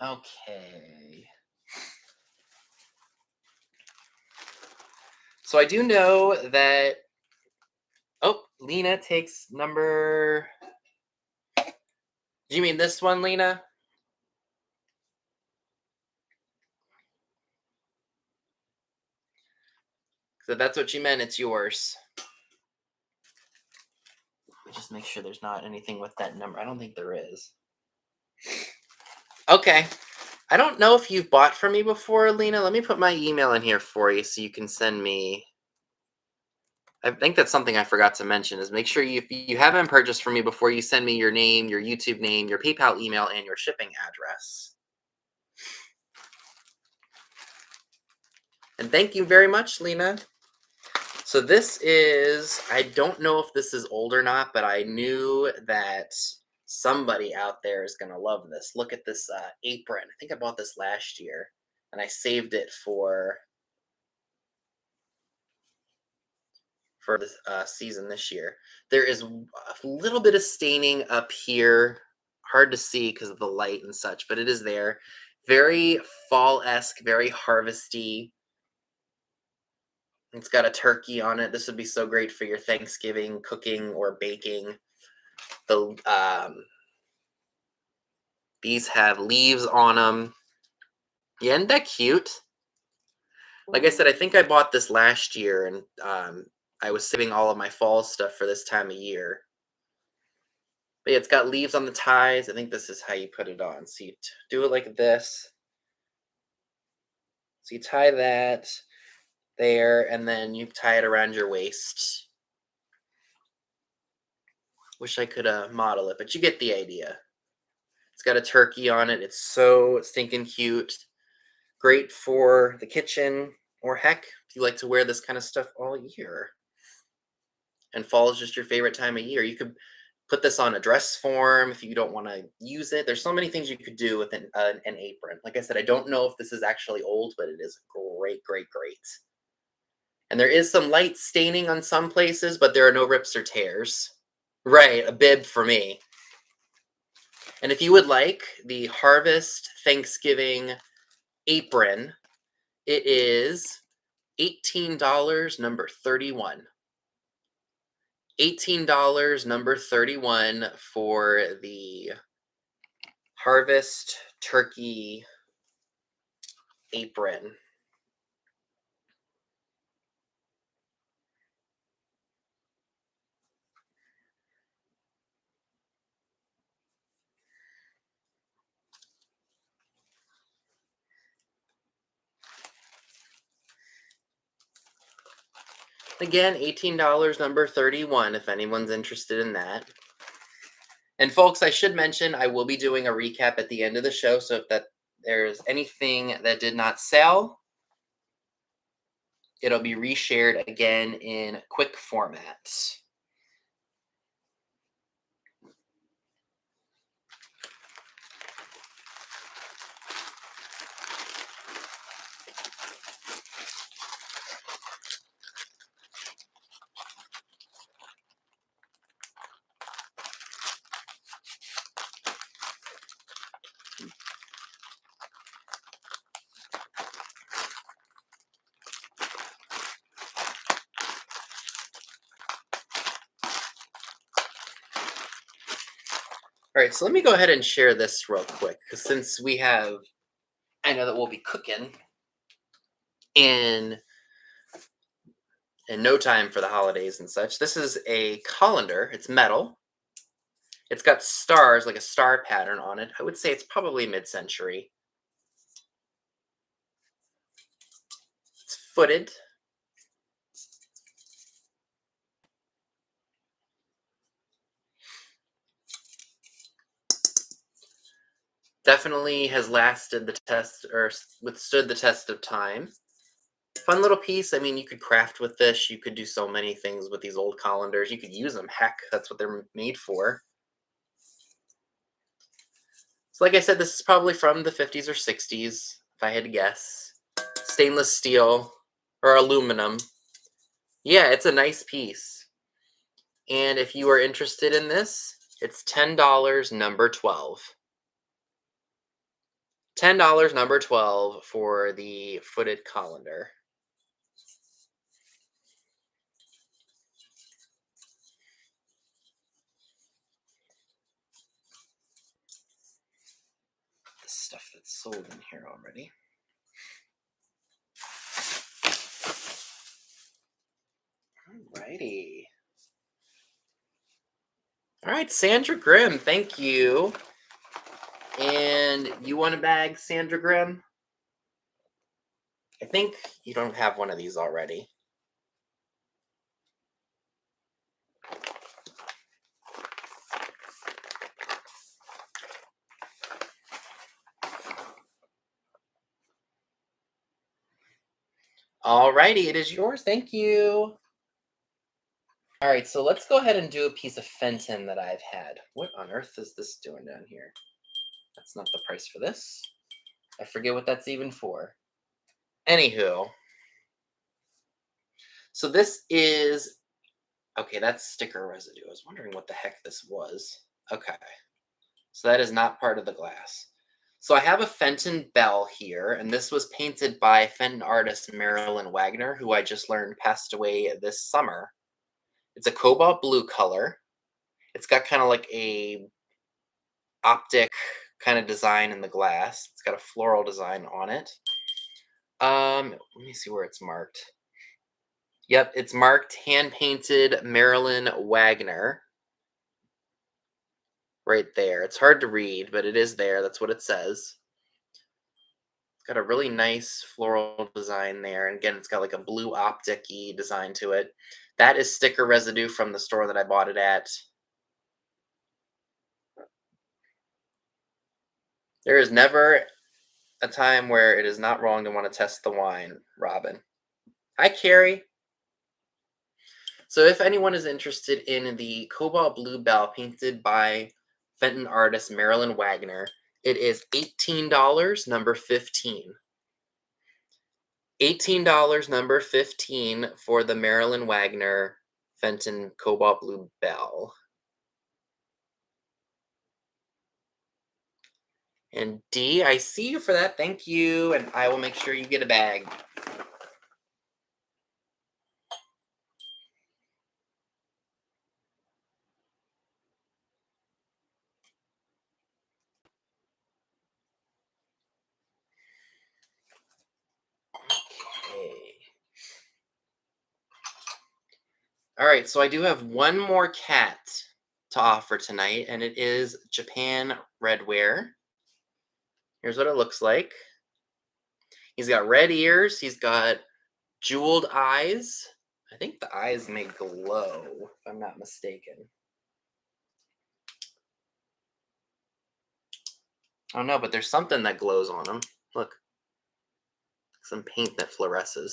Okay. So I do know that. Oh, Lena takes number. Do you mean this one, Lena? So that's what you meant. It's yours. Let me just make sure there's not anything with that number. I don't think there is. Okay. I don't know if you've bought from me before, Lena. Let me put my email in here for you so you can send me. I think that's something I forgot to mention is make sure if you haven't purchased from me before, you send me your name, your YouTube name, your PayPal email, and your shipping address. And thank you very much, Lena. So this is, I don't know if this is old or not, but I knew that somebody out there is going to love this. Look at this apron. I think I bought this last year, and I saved it for this season this year. There is a little bit of staining up here. Hard to see because of the light and such, but it is there. Very fall-esque, very harvesty. It's got a turkey on it. This would be so great for your Thanksgiving cooking or baking. These have leaves on them. Yeah, isn't that cute? Like I said, I think I bought this last year, and I was saving all of my fall stuff for this time of year. But yeah, it's got leaves on the ties. I think this is how you put it on. So you do it like this. So you tie that there, and then you tie it around your waist. Wish I could model it, but you get the idea. It's got a turkey on it. It's so stinking cute. Great for the kitchen, or heck, if you like to wear this kind of stuff all year. And fall is just your favorite time of year. You could put this on a dress form if you don't want to use it. There's so many things you could do with an apron. Like I said, I don't know if this is actually old, but it is great, great, great. And there is some light staining on some places, but there are no rips or tears. Right, a bib for me. And if you would like the Harvest Thanksgiving apron, it is $18, number 31. $18, number 31 for the Harvest Turkey apron. Again, $18, number 31, if anyone's interested in that. And folks, I should mention I will be doing a recap at the end of the show, so if there's anything that did not sell, it'll be reshared again in quick format. All right, so let me go ahead and share this real quick, because since I know that we'll be cooking in no time for the holidays and such. This is a colander. It's metal. It's got stars, like a star pattern on it. I would say it's probably mid-century. It's footed. Definitely has lasted the test, or withstood the test of time. Fun little piece. I mean, you could craft with this. You could do so many things with these old colanders. You could use them. Heck, that's what they're made for. So like I said, this is probably from the 50s or 60s, if I had to guess. Stainless steel or aluminum. Yeah, it's a nice piece. And if you are interested in this, it's $10, number 12. $10, number 12 for the footed colander. The stuff that's sold in here already. Alrighty. All right, Sandra Grimm, thank you. And you want a bag, Sandra Grimm? I think you don't have one of these already. Alrighty, it is yours. Thank you. All right, so let's go ahead and do a piece of Fenton that I've had. What on earth is this doing down here? That's not the price for this. I forget what that's even for. Anywho, so this is, okay, that's sticker residue. I was wondering what the heck this was. Okay, so that is not part of the glass. So I have a Fenton bell here, and this was painted by Fenton artist Marilyn Wagner, who I just learned passed away this summer. It's a cobalt blue color. It's got kind of like a optic kind of design in the glass. It's got a floral design on it. Let me see where it's marked. Yep, it's marked hand painted Marilyn Wagner. Right there. It's hard to read, but it is there. That's what it says. It's got a really nice floral design there. And again, it's got like a blue optic-y design to it. That is sticker residue from the store that I bought it at. There is never a time where it is not wrong to want to test the wine, Robin. Hi, Carrie. So if anyone is interested in the cobalt blue bell painted by Fenton artist Marilyn Wagner, it is $18, number 15. $18, number 15 for the Marilyn Wagner Fenton cobalt blue bell. And D, I see you for that. Thank you. And I will make sure you get a bag. Okay. All right, so I do have one more cat to offer tonight, and it is Japan Redware. Here's what it looks like. He's got red ears. He's got jeweled eyes. I think the eyes may glow, if I'm not mistaken. I don't know, but there's something that glows on them. Look, some paint that fluoresces.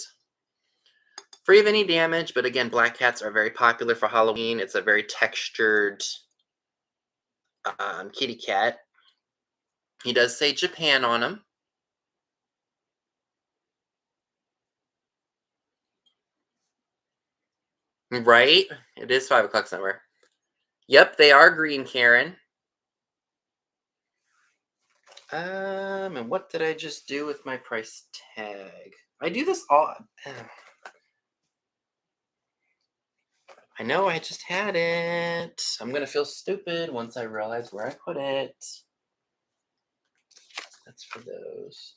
Free of any damage, but again, black cats are very popular for Halloween. It's a very textured kitty cat. He does say Japan on him. Right? It is 5 o'clock somewhere. Yep, they are green, Karen. And what did I just do with my price tag? I do this all. I know I just had it. I'm gonna feel stupid once I realize where I put it. That's for those.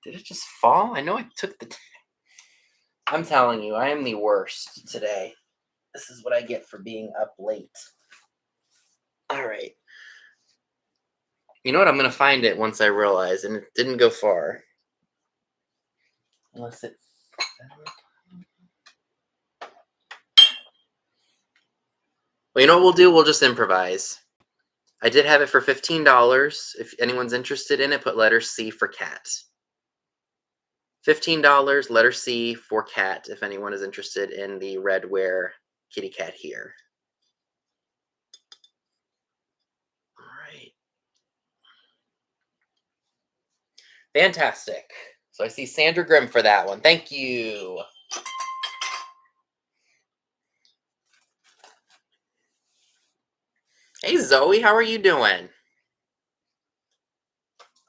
Did it just fall? I know I took the. I'm telling you, I am the worst today. This is what I get for being up late. All right. You know what? I'm gonna find it once I realize, and it didn't go far. Unless it. Well, you know what we'll do? We'll just improvise. I did have it for $15. If anyone's interested in it, put letter C for cat. $15, letter C for cat, if anyone is interested in the redware kitty cat here. All right. Fantastic. So I see Sandra Grimm for that one. Thank you. Hey, Zoe, how are you doing?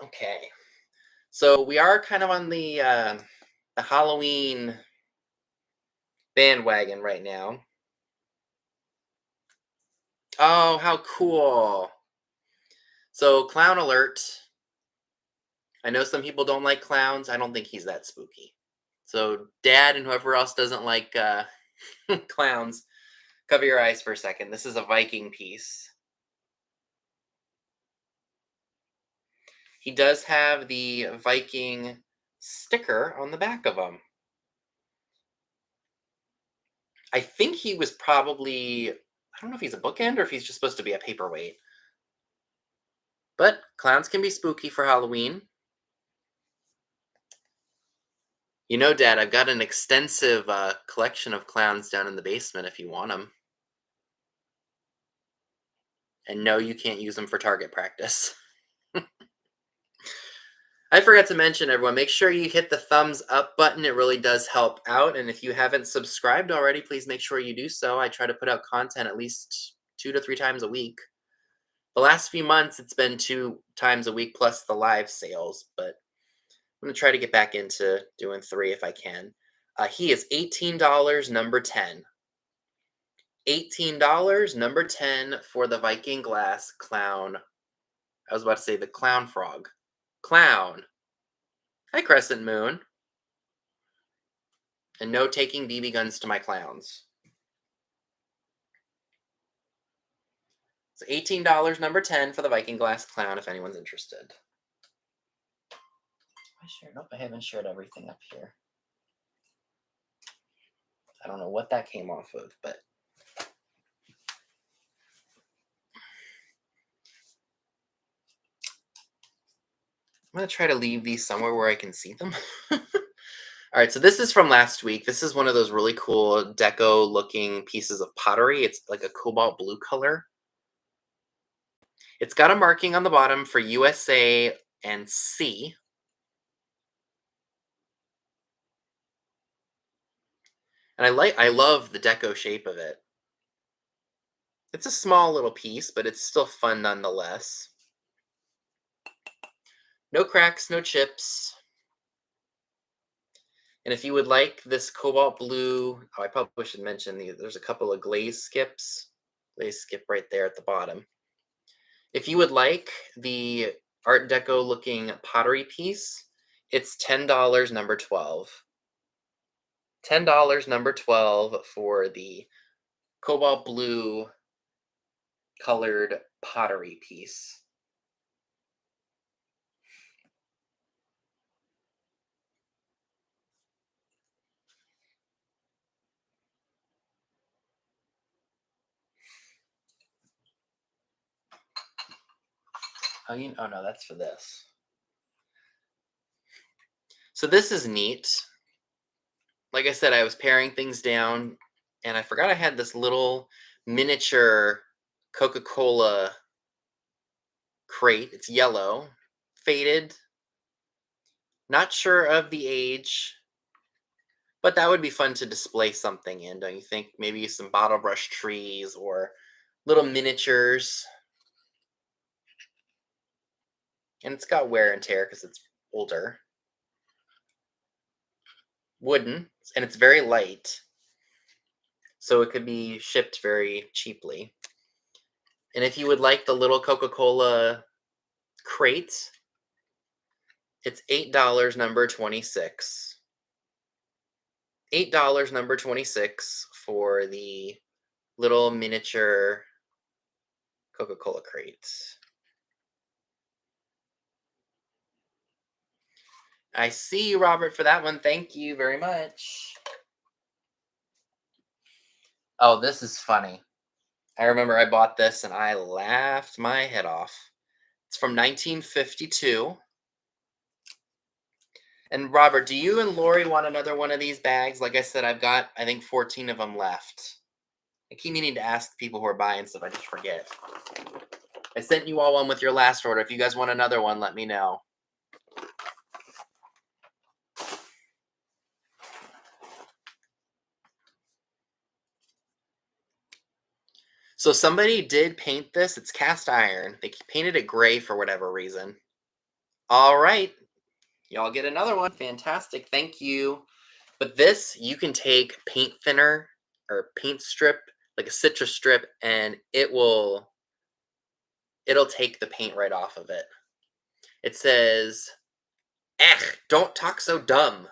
Okay. So we are kind of on the Halloween bandwagon right now. Oh, how cool. So, clown alert. I know some people don't like clowns. I don't think he's that spooky. So, Dad and whoever else doesn't like clowns, cover your eyes for a second. This is a Viking piece. He does have the Viking sticker on the back of him. I think he was probably, I don't know if he's a bookend or if he's just supposed to be a paperweight. But clowns can be spooky for Halloween. You know, Dad, I've got an extensive collection of clowns down in the basement if you want them. And no, you can't use them for target practice. I forgot to mention, everyone, make sure you hit the thumbs up button. It really does help out. And if you haven't subscribed already, please make sure you do so. I try to put out content at least 2 to 3 times a week. The last few months, it's been 2 times a week plus the live sales, but I'm going to try to get back into doing 3 if I can. He is $18, number 10. $18, number 10 for the Viking glass clown. I was about to say the clown frog. Clown. Hi, Crescent Moon. And no taking BB guns to my clowns. So $18, number 10 for the Viking glass clown if anyone's interested. Nope, I haven't shared everything up here. I don't know what that came off of, but I'm going to try to leave these somewhere where I can see them. All right, so this is from last week. This is one of those really cool deco-looking pieces of pottery. It's like a cobalt blue color. It's got a marking on the bottom for USA and C. And I love the deco shape of it. It's a small little piece, but it's still fun nonetheless. No cracks, no chips. And if you would like this cobalt blue, I probably should mention there's a couple of glaze skips. Glaze skip right there at the bottom. If you would like the Art Deco looking pottery piece, it's $10, number 12. $10, number 12 for the cobalt blue colored pottery piece. Oh no, that's for this. So this is neat. Like I said, I was paring things down, and I forgot I had this little miniature Coca-Cola crate. It's yellow, faded, not sure of the age, but that would be fun to display something in, don't you think? Maybe some bottle brush trees or little miniatures. And it's got wear and tear because it's older. Wooden, and it's very light, so it could be shipped very cheaply. And if you would like the little Coca-Cola crate, it's $8, number 26. $8, number 26 for the little miniature Coca-Cola crate. I see you, Robert, for that one. Thank you very much. Oh, this is funny. I remember I bought this and I laughed my head off. It's from 1952. And Robert, do you and Lori want another one of these bags? Like I said, I've got, I think, 14 of them left. I keep meaning to ask people who are buying stuff. I just forget. I sent you all one with your last order. If you guys want another one, let me know. So somebody did paint this. It's cast iron. They painted it gray for whatever reason. All right. Y'all get another one. Fantastic. Thank you. But this, you can take paint thinner or paint strip, like a citrus strip, and it'll take the paint right off of it. It says, don't talk so dumb.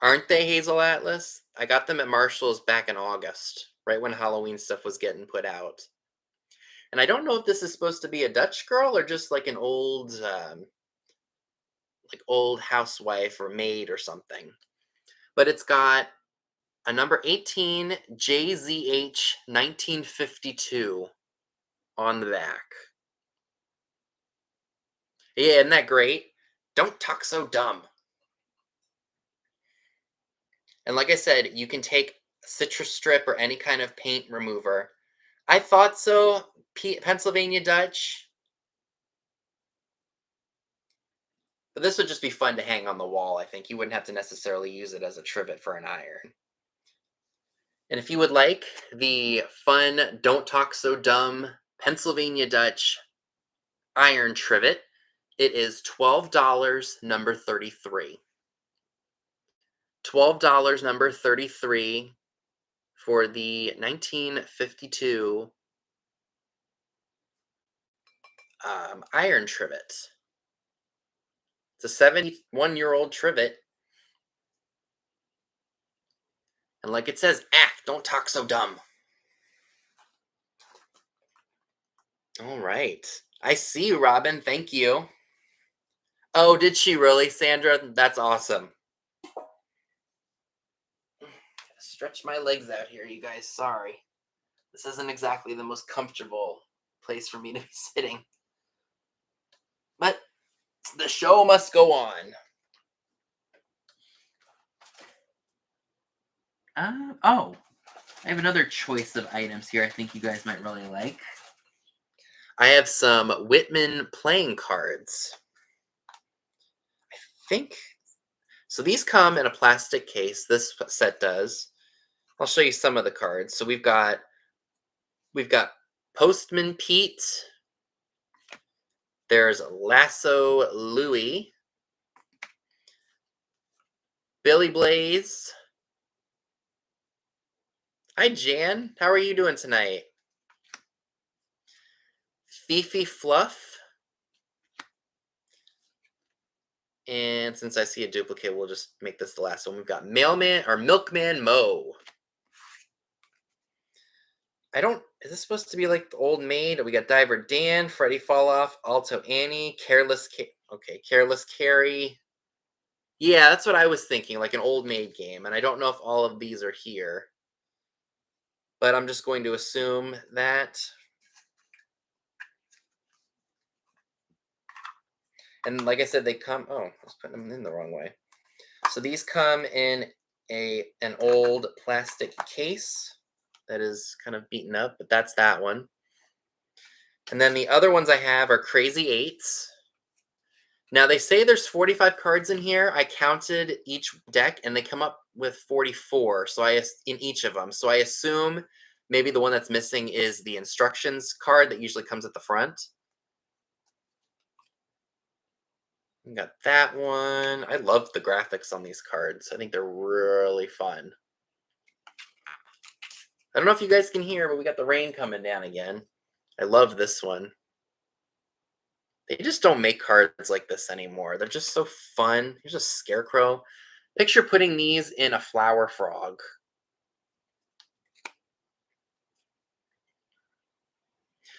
Aren't they, Hazel Atlas? I got them at Marshall's back in August, right when Halloween stuff was getting put out. And I don't know if this is supposed to be a Dutch girl or just like an old, old housewife or maid or something. But it's got a number 18 JZH 1952 on the back. Yeah, isn't that great? Don't talk so dumb. And like I said, you can take citrus strip or any kind of paint remover. I thought so. Pennsylvania Dutch. But this would just be fun to hang on the wall, I think. You wouldn't have to necessarily use it as a trivet for an iron. And if you would like the fun, don't talk so dumb Pennsylvania Dutch iron trivet, it is $12, number 33. $12, number 33 for the 1952 iron trivet. It's a 71-year-old trivet. And like it says, don't talk so dumb. All right. I see you, Robin. Thank you. Oh, did she really, Sandra? That's awesome. Stretch my legs out here, you guys. Sorry. This isn't exactly the most comfortable place for me to be sitting. But the show must go on. I have another choice of items here I think you guys might really like. I have some Whitman playing cards. I think so. These come in a plastic case. This set does. I'll show you some of the cards. So we've got Postman Pete. There's Lasso Louie. Billy Blaze. Hi, Jan. How are you doing tonight? Fifi Fluff. And since I see a duplicate, we'll just make this the last one. We've got Milkman Mo. Is this supposed to be like the old maid? We got Diver Dan, Freddie Falloff, Alto Annie, Careless Carrie. Yeah, that's what I was thinking, like an old maid game. And I don't know if all of these are here. But I'm just going to assume that. And like I said, they come. Oh, I was putting them in the wrong way. So these come in an old plastic case that is kind of beaten up, but that's that one. And then the other ones I have are Crazy Eights. Now they say there's 45 cards in here. I counted each deck and they come up with 44. So in each of them. So I assume maybe the one that's missing is the instructions card that usually comes at the front. We got that one. I love the graphics on these cards. I think they're really fun. I don't know if you guys can hear, but we got the rain coming down again. I love this one. They just don't make cards like this anymore. They're just so fun. Here's a scarecrow. Picture putting these in a flower frog.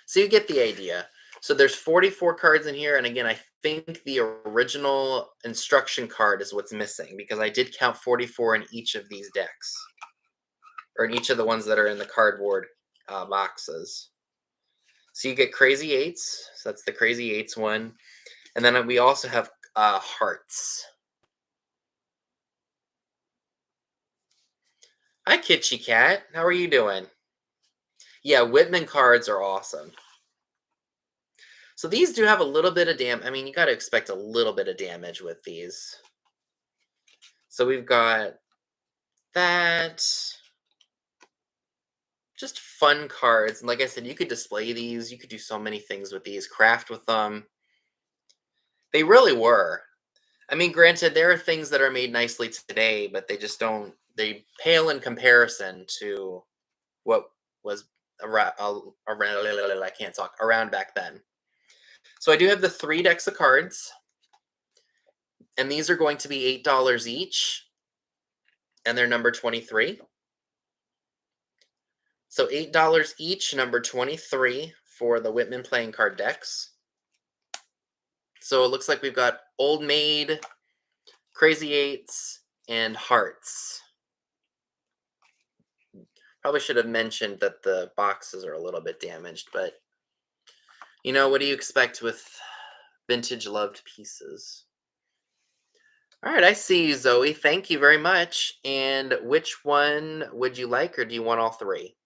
So you get the idea. So there's 44 cards in here, and again, I think the original instruction card is what's missing because I did count 44 in each of these decks, or in each of the ones that are in the cardboard boxes. So you get Crazy Eights. So that's the Crazy Eights one, and then we also have Hearts. Hi, Kitschy Cat. How are you doing? Yeah, Whitman cards are awesome. So these do have a little bit of damage. I mean, you got to expect a little bit of damage with these. So we've got that. Just fun cards. And like I said, you could display these. You could do so many things with these. Craft with them. They really were. I mean, granted, there are things that are made nicely today, but they just don't. They pale in comparison to what was around. I can't talk around back then. So I do have the 3 decks of cards, and these are going to be $8 each, and they're number 23. So $8 each, number 23 for the Whitman playing card decks. So it looks like we've got Old Maid, Crazy Eights, and Hearts. Probably should have mentioned that the boxes are a little bit damaged, but you know, what do you expect with vintage loved pieces? All right, I see you, Zoe. Thank you very much. And which one would you like, or do you want all 3?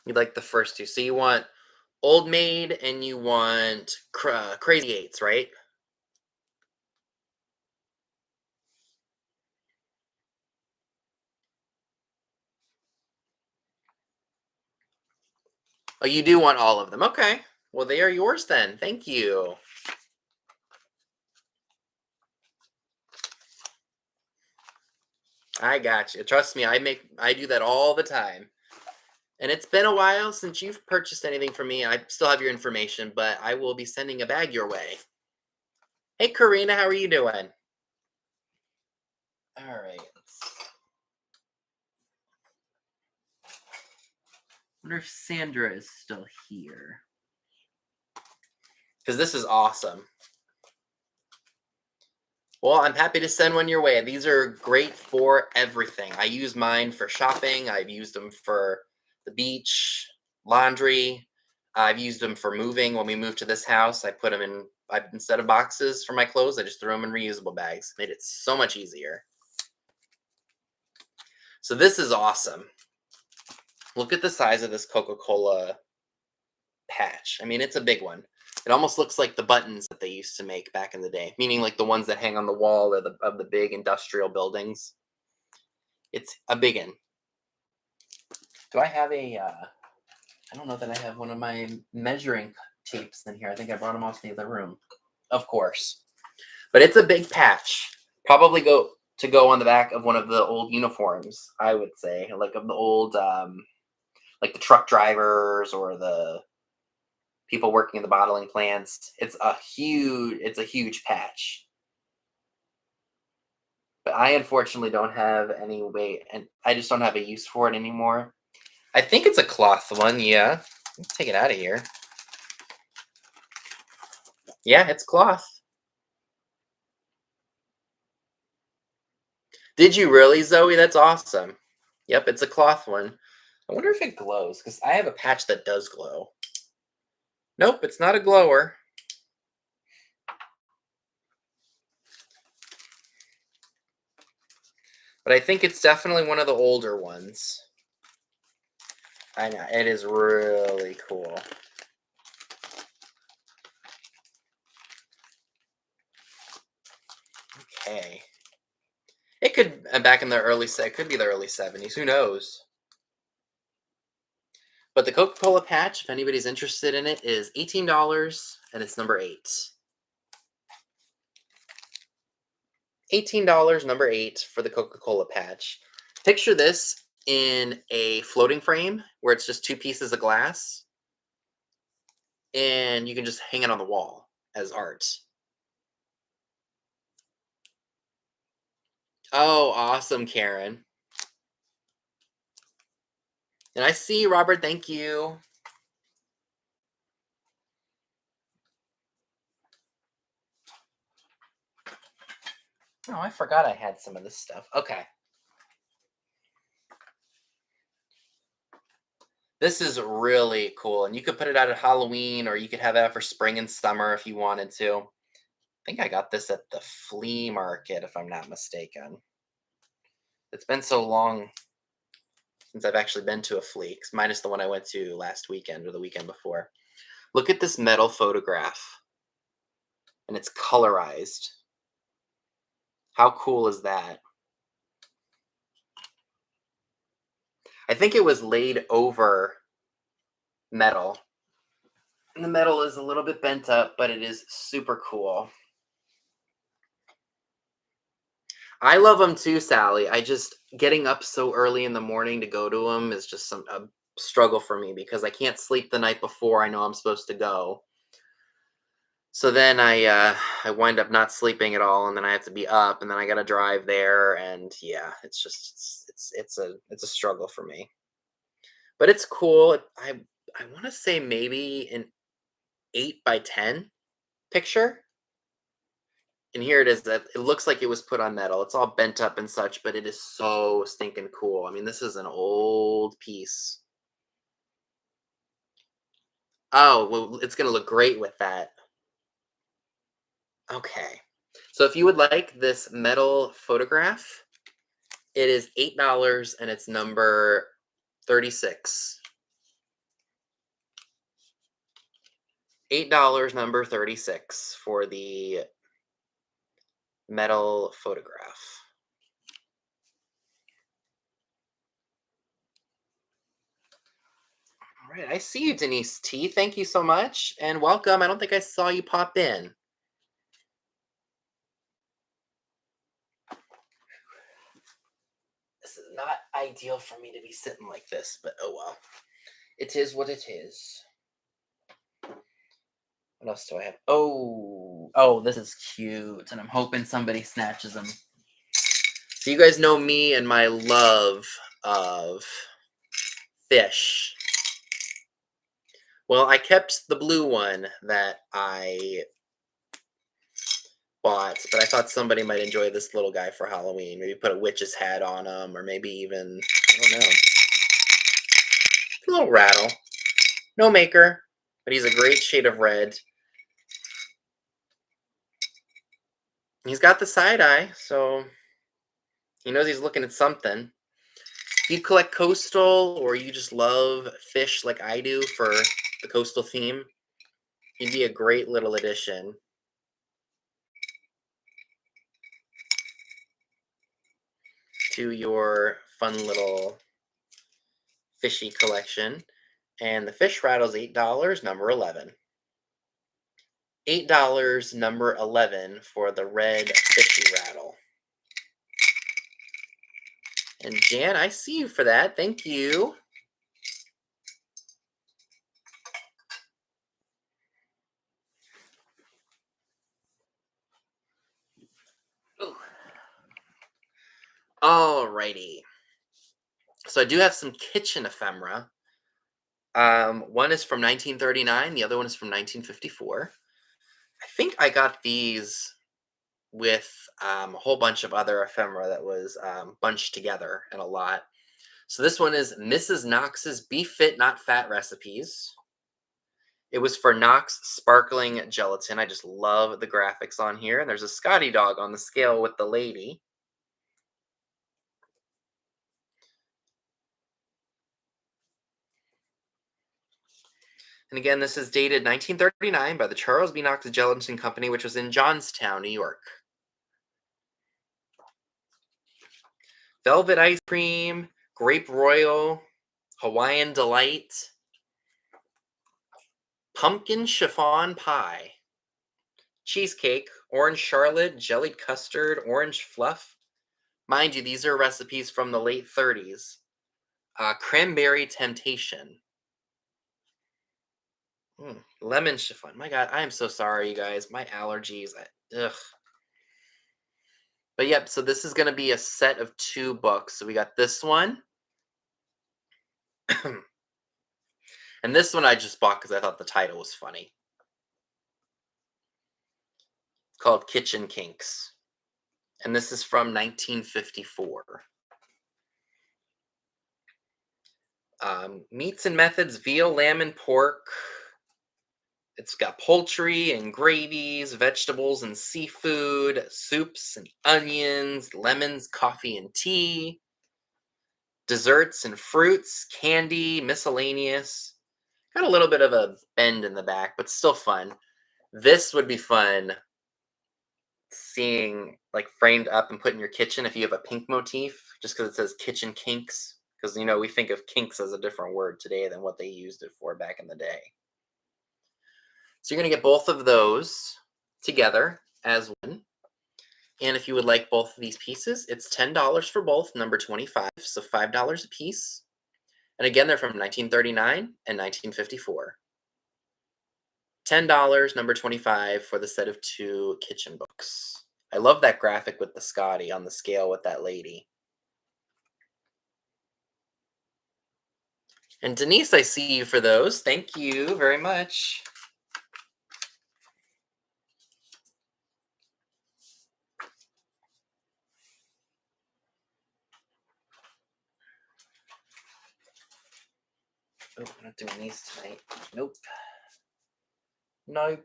You like the first 2. So you want Old Maid and you want Crazy Eights, right? Oh, you do want all of them. Okay. Well, they are yours then. Thank you. I got you. Trust me, I do that all the time. And it's been a while since you've purchased anything from me. I still have your information, but I will be sending a bag your way. Hey, Karina, how are you doing? All right. I wonder if Sandra is still here. Because this is awesome. Well, I'm happy to send one your way. These are great for everything. I use mine for shopping. I've used them for the beach, laundry. I've used them for moving. When we moved to this house, I put them in, instead of boxes for my clothes, I just threw them in reusable bags. Made it so much easier. So this is awesome. Look at the size of this Coca-Cola patch. I mean, it's a big one. It almost looks like the buttons that they used to make back in the day, meaning like the ones that hang on the wall or of the big industrial buildings. It's a big one. Do I have I don't know that I have one of my measuring tapes in here. I think I brought them off the other room. Of course. But it's a big patch. Probably go on the back of one of the old uniforms, I would say. Like of the old, like the truck drivers or the people working in the bottling plants. It's a huge patch. But I unfortunately don't have any way, and I just don't have a use for it anymore. I think it's a cloth one, yeah. Let's take it out of here. Yeah, it's cloth. Did you really, Zoe? That's awesome. Yep, it's a cloth one. I wonder if it glows because I have a patch that does glow. Nope, it's not a glower. But I think it's definitely one of the older ones. I know, it is really cool. Okay. It could back in the it could be the early 70s, who knows? But the Coca-Cola patch, if anybody's interested in it, is $18 and it's number 8. $18, number 8 for the Coca-Cola patch. Picture this in a floating frame where it's just two pieces of glass and you can just hang it on the wall as art. Oh, awesome, Karen. And I see you, Robert. Thank you. Oh, I forgot I had some of this stuff. Okay. This is really cool. And you could put it out at Halloween or you could have it out for spring and summer if you wanted to. I think I got this at the flea market, if I'm not mistaken. It's been so long since I've actually been to a flea, minus the one I went to last weekend or the weekend before. Look at this metal photograph, and it's colorized. How cool is that? I think it was laid over metal. And the metal is a little bit bent up, but it is super cool. I love them too, Sally. I just getting up so early in the morning to go to them is just a struggle for me because I can't sleep the night before I know I'm supposed to go. So then I wind up not sleeping at all, and then I have to be up, and then I got to drive there, and yeah, it's just it's a struggle for me. But it's cool. I want to say maybe an 8 by 10 picture. And here it is. That it looks like it was put on metal. It's all bent up and such, but it is so stinking cool. I mean, this is an old piece. Oh, well, it's gonna look great with that. Okay. So if you would like this metal photograph, it is $8 and it's number 36. $8, number 36 for the metal photograph. All right, I see you, Denise T. Thank you so much and welcome. I don't think I saw you pop in. This is not ideal for me to be sitting like this, but oh well. It is what it is. What else do I have? Oh, this is cute, and I'm hoping somebody snatches them. So you guys know me and my love of fish. Well, I kept the blue one that I bought, but I thought somebody might enjoy this little guy for Halloween. Maybe put a witch's hat on him, or maybe even, I don't know, a little rattle. No maker, but he's a great shade of red. He's got the side eye, so he knows he's looking at something. If you collect coastal or you just love fish like I do for the coastal theme, he'd be a great little addition to your fun little fishy collection. And the fish rattle's $8, number 11. $8, number 11 for the red fishy rattle. And Jan, I see you for that. Thank you. Ooh. Alrighty. So I do have some kitchen ephemera. One is from 1939. The other one is from 1954. I think I got these with a whole bunch of other ephemera that was bunched together in a lot. So this one is Mrs. Knox's Be Fit Not Fat recipes. It was for Knox sparkling gelatin. I just love the graphics on here. And there's a Scotty dog on the scale with the lady. And again, this is dated 1939 by the Charles B. Knox Gelatin Company, which was in Johnstown, New York. Velvet ice cream, grape royal, Hawaiian delight, pumpkin chiffon pie, cheesecake, orange charlotte, jellied custard, orange fluff. Mind you, these are recipes from the late 30s. Cranberry temptation. Lemon chiffon. My God, I am so sorry, you guys. My allergies. Ugh. But yep, so this is going to be a set of 2 books. So we got this one. And this one I just bought because I thought the title was funny. It's called Kitchen Kinks. And this is from 1954. Meats and methods, veal, lamb, and pork. It's got poultry and gravies, vegetables and seafood, soups and onions, lemons, coffee and tea, desserts and fruits, candy, miscellaneous. Got a little bit of a bend in the back, but still fun. This would be fun seeing like framed up and put in your kitchen if you have a pink motif, just because it says kitchen kinks. Because we think of kinks as a different word today than what they used it for back in the day. So you're going to get both of those together as one. And if you would like both of these pieces, it's $10 for both, number 25, so $5 a piece. And again, they're from 1939 and 1954. $10, number 25, for the set of 2 kitchen books. I love that graphic with the Scotty on the scale with that lady. And Denise, I see you for those. Thank you very much. Oh, I'm not doing these tonight. Nope. Nope.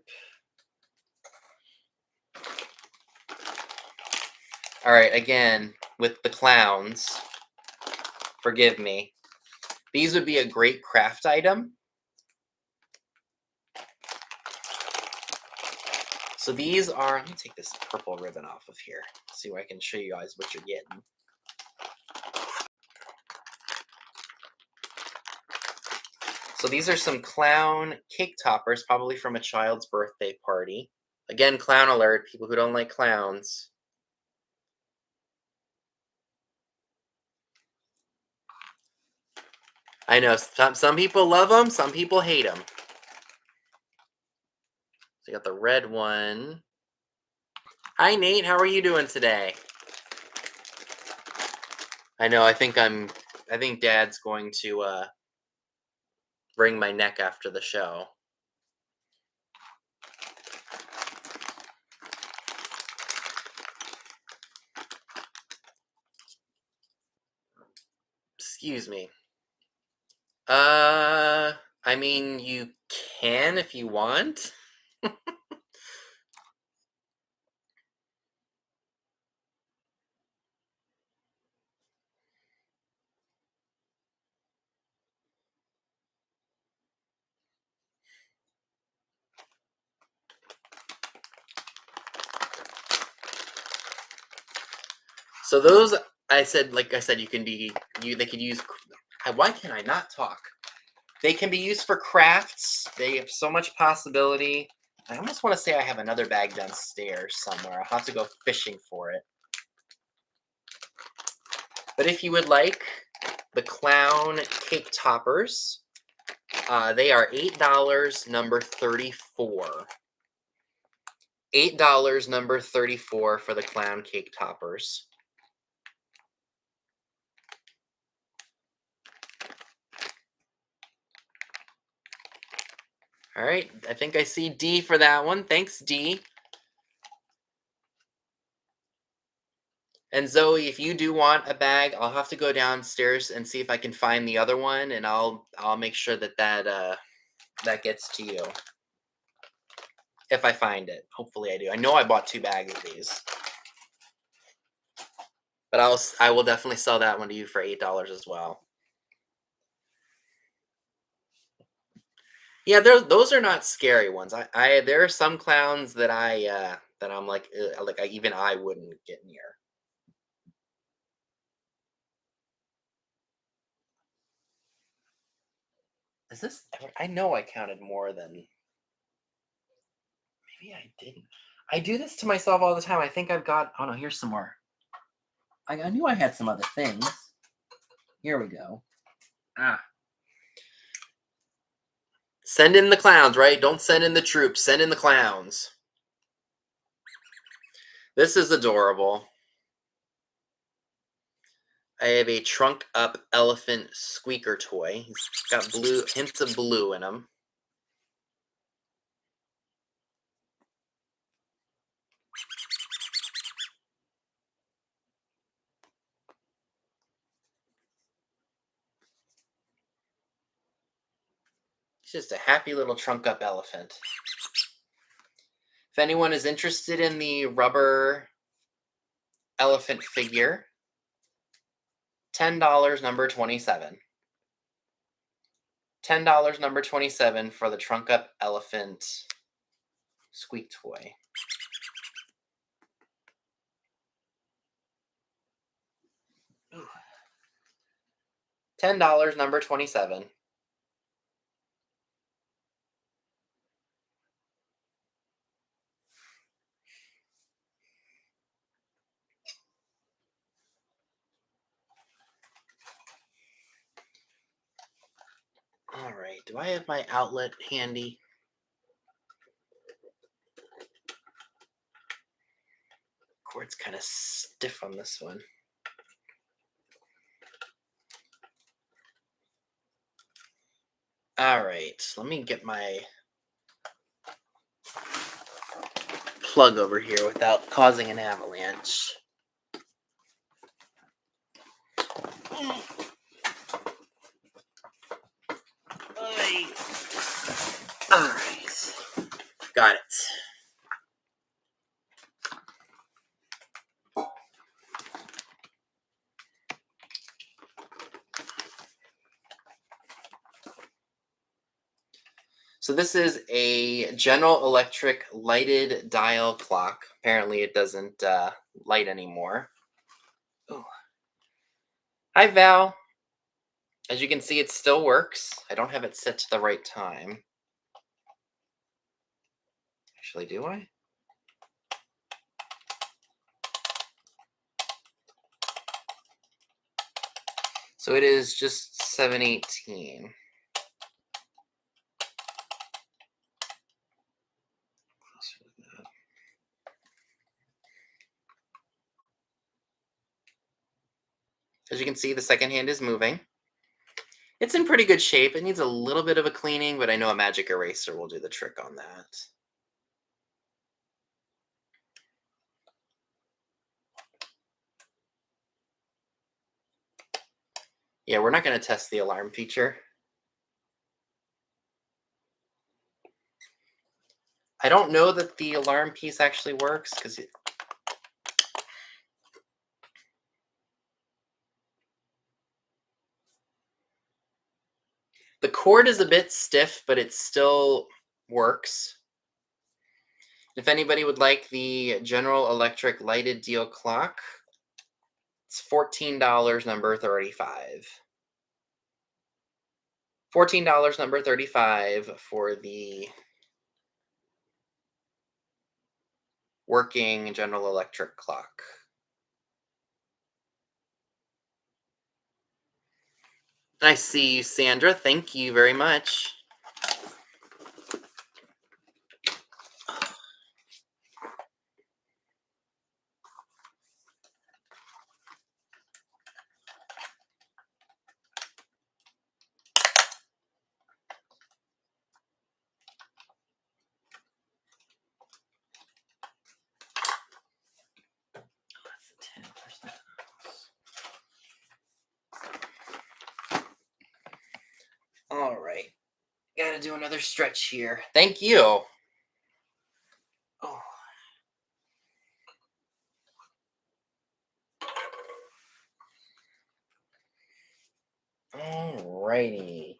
All right, again, with the clowns, forgive me. These would be a great craft item. So these are, let me take this purple ribbon off of here, see if I can show you guys what you're getting. So these are some clown cake toppers, probably from a child's birthday party. Again, clown alert, people who don't like clowns. I know, some people love them, some people hate them. So you got the red one. Hi, Nate, how are you doing today? I know, I think Dad's going to wring my neck after the show. Excuse me. I mean, you can if you want. So those, like I said, they could use. Why can I not talk? They can be used for crafts. They have so much possibility. I almost want to say I have another bag downstairs somewhere. I'll have to go fishing for it. But if you would like the clown cake toppers, they are $8, number 34. $8, number 34 for the clown cake toppers. All right, I think I see D for that one. Thanks, D. And Zoe, if you do want a bag, I'll have to go downstairs and see if I can find the other one, and I'll make sure that gets to you if I find it. Hopefully, I do. I know I bought 2 bags of these, but I will definitely sell that one to you for $8 as well. Yeah, those are not scary ones. I there are some clowns that that I'm like, ugh, like even I wouldn't get near. Is this I know I counted more than maybe I didn't. I do this to myself all the time. I think I've got oh no, here's some more. I knew I had some other things. Here we go. Ah. Send in the clowns, right? Don't send in the troops. Send in the clowns. This is adorable. I have a trunk up elephant squeaker toy. He's got blue hints of blue in him. He's just a happy little trunk up elephant. If anyone is interested in the rubber elephant figure, $10 number 27. $10 number 27 for the trunk up elephant squeak toy. Ooh. $10 number 27. All right, do I have my outlet handy? Cord's kind of stiff on this one. All right, let me get my plug over here without causing an avalanche. All right, got it. So this is a General Electric lighted dial clock. Apparently it doesn't light anymore. Ooh. Hi, Val. As you can see, it still works. I don't have it set to the right time. Actually, do I? So it is just 7:18. As you can see, the second hand is moving. It's in pretty good shape. It needs a little bit of a cleaning, but I know a magic eraser will do the trick on that. Yeah, we're not going to test the alarm feature. I don't know that the alarm piece actually works because the cord is a bit stiff, but it still works. If anybody would like the General Electric lighted deal clock, it's $14 number 35. $14 number 35 for the working General Electric clock. I see you, Sandra. Thank you very much. gotta do another stretch here. Thank you. Oh. Alrighty.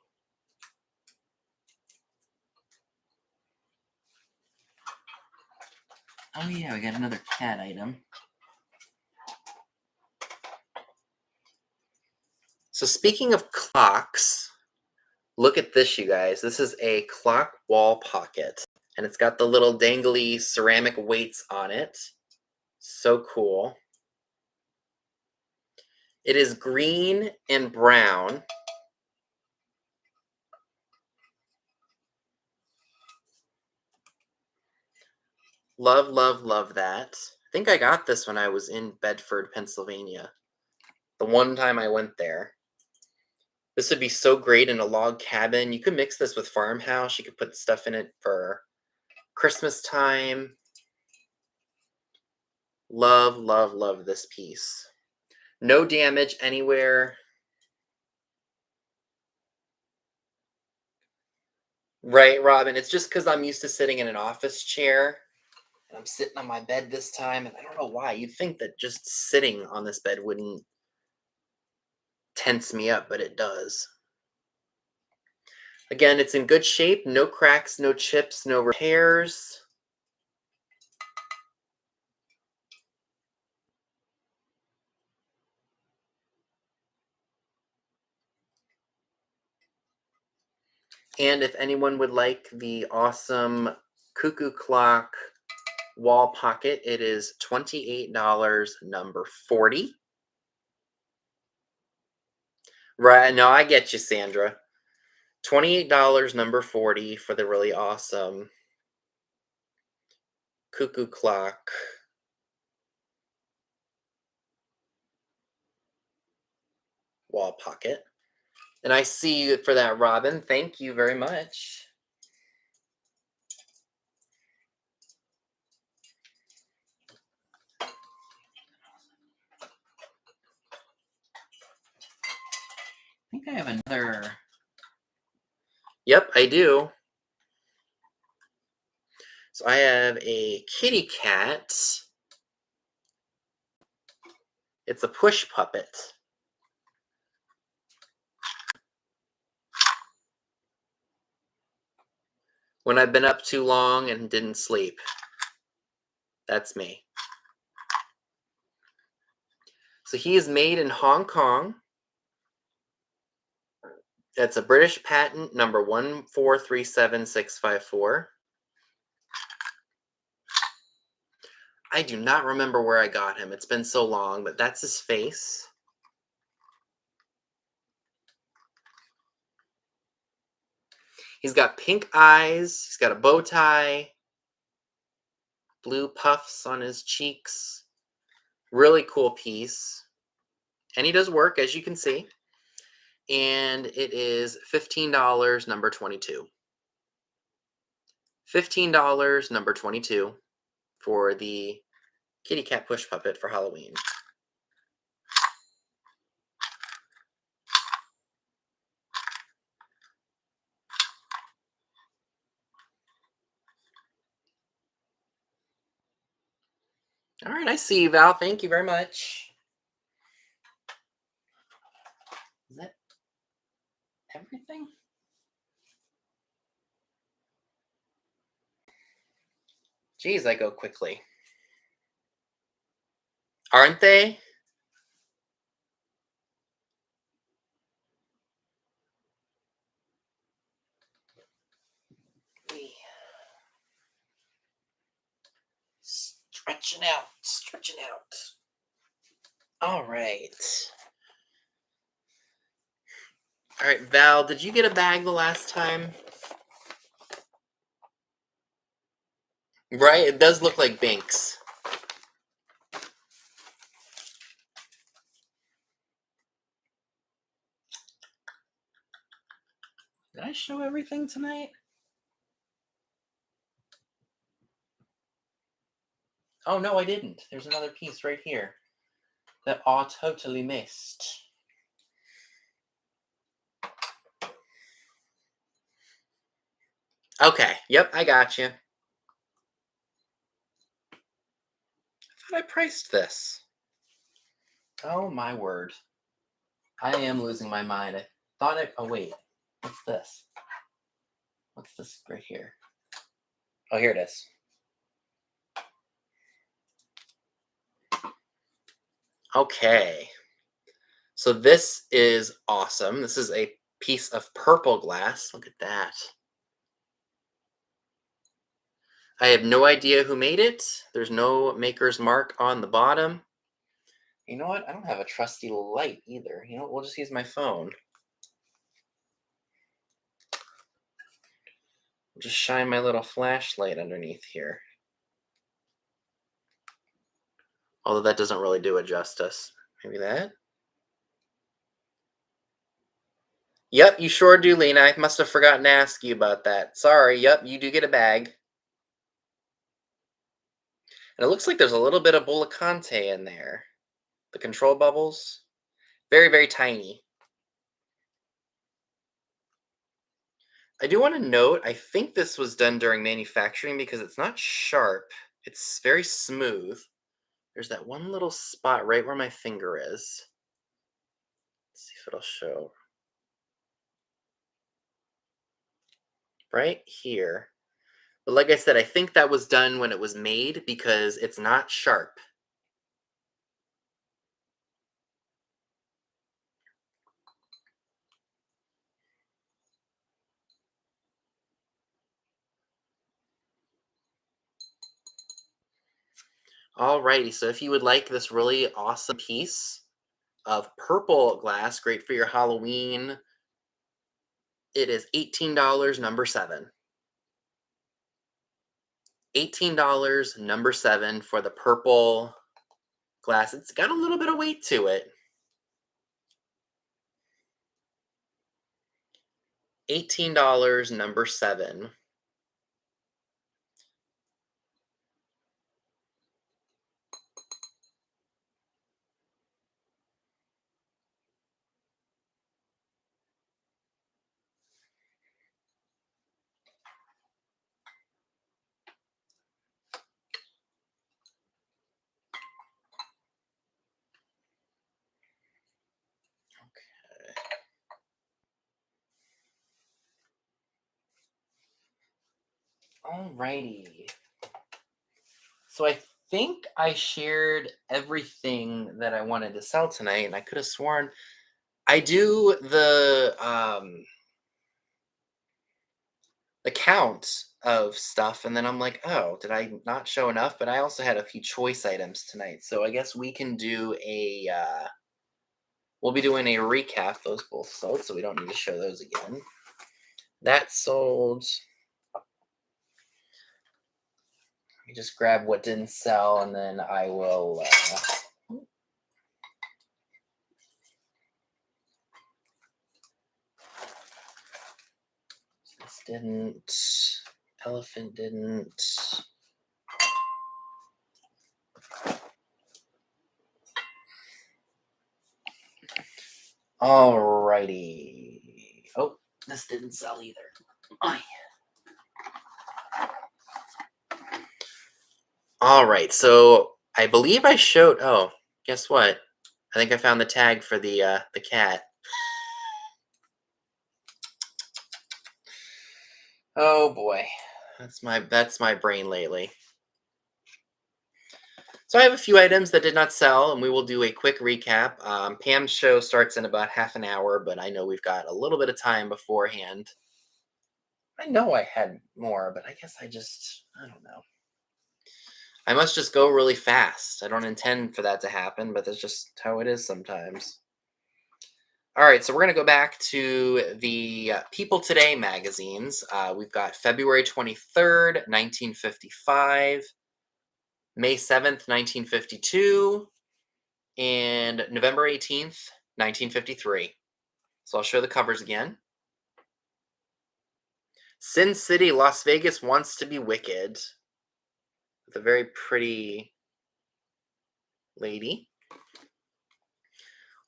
Oh yeah, we got another cat item. So speaking of clocks, look at this, you guys. This is a clock wall pocket. And it's got the little dangly ceramic weights on it. So cool. It is green and brown. Love, love, love that. I think I got this when I was in Bedford, Pennsylvania. The one time I went there. This would be so great in a log cabin. You could mix this with farmhouse. You could put stuff in it for Christmas time. Love, love, love this piece. No damage anywhere. Right, Robin? It's just because I'm used to sitting in an office chair. And I'm sitting on my bed this time. And I don't know why. You'd think that just sitting on this bed wouldn't tense me up, but it does. Again, it's in good shape. No cracks, no chips, no repairs. And if anyone would like the awesome cuckoo clock wall pocket, it is $28, number 40. Right, no, I get you, Sandra. $28, number 40 for the really awesome cuckoo clock wall pocket. And I see you for that, Robin. Thank you very much. I think I have another. Yep, I do. So I have a kitty cat. It's a push puppet. When I've been up too long and didn't sleep. That's me. So he is made in Hong Kong. That's a British patent, number 1437654. I do not remember where I got him. It's been so long, but that's his face. He's got pink eyes. He's got a bow tie. Blue puffs on his cheeks. Really cool piece. And he does work, as you can see. And it is $15, number 22. $15, number 22 for the kitty cat push puppet for Halloween. All right, I see you, Val. Thank you very much. Is that everything? Geez, I go quickly. Aren't they? Stretching out, stretching out. All right. All right, Val, did you get a bag the last time? Right, it does look like Binks. Did I show everything tonight? Oh, no, I didn't. There's another piece right here that I totally missed. Okay. Yep, I got you. I thought I priced this. Oh my word. I am losing my mind. I thought it. Oh wait. What's this? What's this right here? Oh, here it is. Okay. So this is awesome. This is a piece of purple glass. Look at that. I have no idea who made it. There's no maker's mark on the bottom. You know what? I don't have a trusty light either. You know, we'll just use my phone. Just shine my little flashlight underneath here. Although that doesn't really do it justice. Maybe that? Yep, you sure do, Lena. I must have forgotten to ask you about that. Sorry. Yep, you do get a bag. And it looks like there's a little bit of Bullacante in there. The control bubbles. Very, very tiny. I do want to note, I think this was done during manufacturing because it's not sharp. It's very smooth. There's that one little spot right where my finger is. Let's see if it'll show. Right here. But like I said, I think that was done when it was made because it's not sharp. Alrighty, so if you would like this really awesome piece of purple glass, great for your Halloween, it is $18, number 7. $18, number 7 for the purple glass. It's got a little bit of weight to it. $18, number 7. Alrighty. So I think I shared everything that I wanted to sell tonight, and I could have sworn I do the count of stuff, and then I'm like, oh, did I not show enough? But I also had a few choice items tonight, so I guess we can do a. We'll be doing a recap. Those both sold, so we don't need to show those again. That sold. Let me just grab what didn't sell, and then I will. This didn't. Elephant didn't. Alrighty. Oh, this didn't sell either. Oh, all right, so I believe I showed. Oh, guess what? I think I found the tag for the cat. Oh boy, that's my brain lately. So I have a few items that did not sell, and we will do a quick recap. Pam's show starts in about half an hour, but I know we've got a little bit of time beforehand. I know I had more, but I guess I don't know. I must just go really fast. I don't intend for that to happen, but that's just how it is sometimes. All right, so we're going to go back to the People Today magazines. We've got February 23rd, 1955, May 7th, 1952, and November 18th, 1953. So I'll show the covers again. Sin City, Las Vegas wants to be wicked. With a very pretty lady.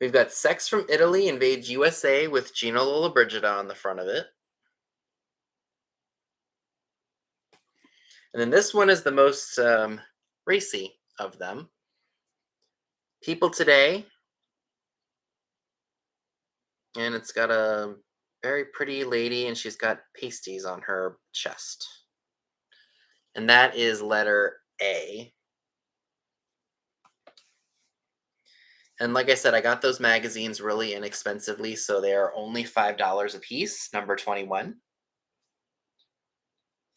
We've got Sex from Italy invades USA with Gina Lollobrigida on the front of it. And then this one is the most racy of them. People Today, and it's got a very pretty lady, and she's got pasties on her chest. And that is letter A. And like I said, I got those magazines really inexpensively, so they are only $5 a piece, number 21.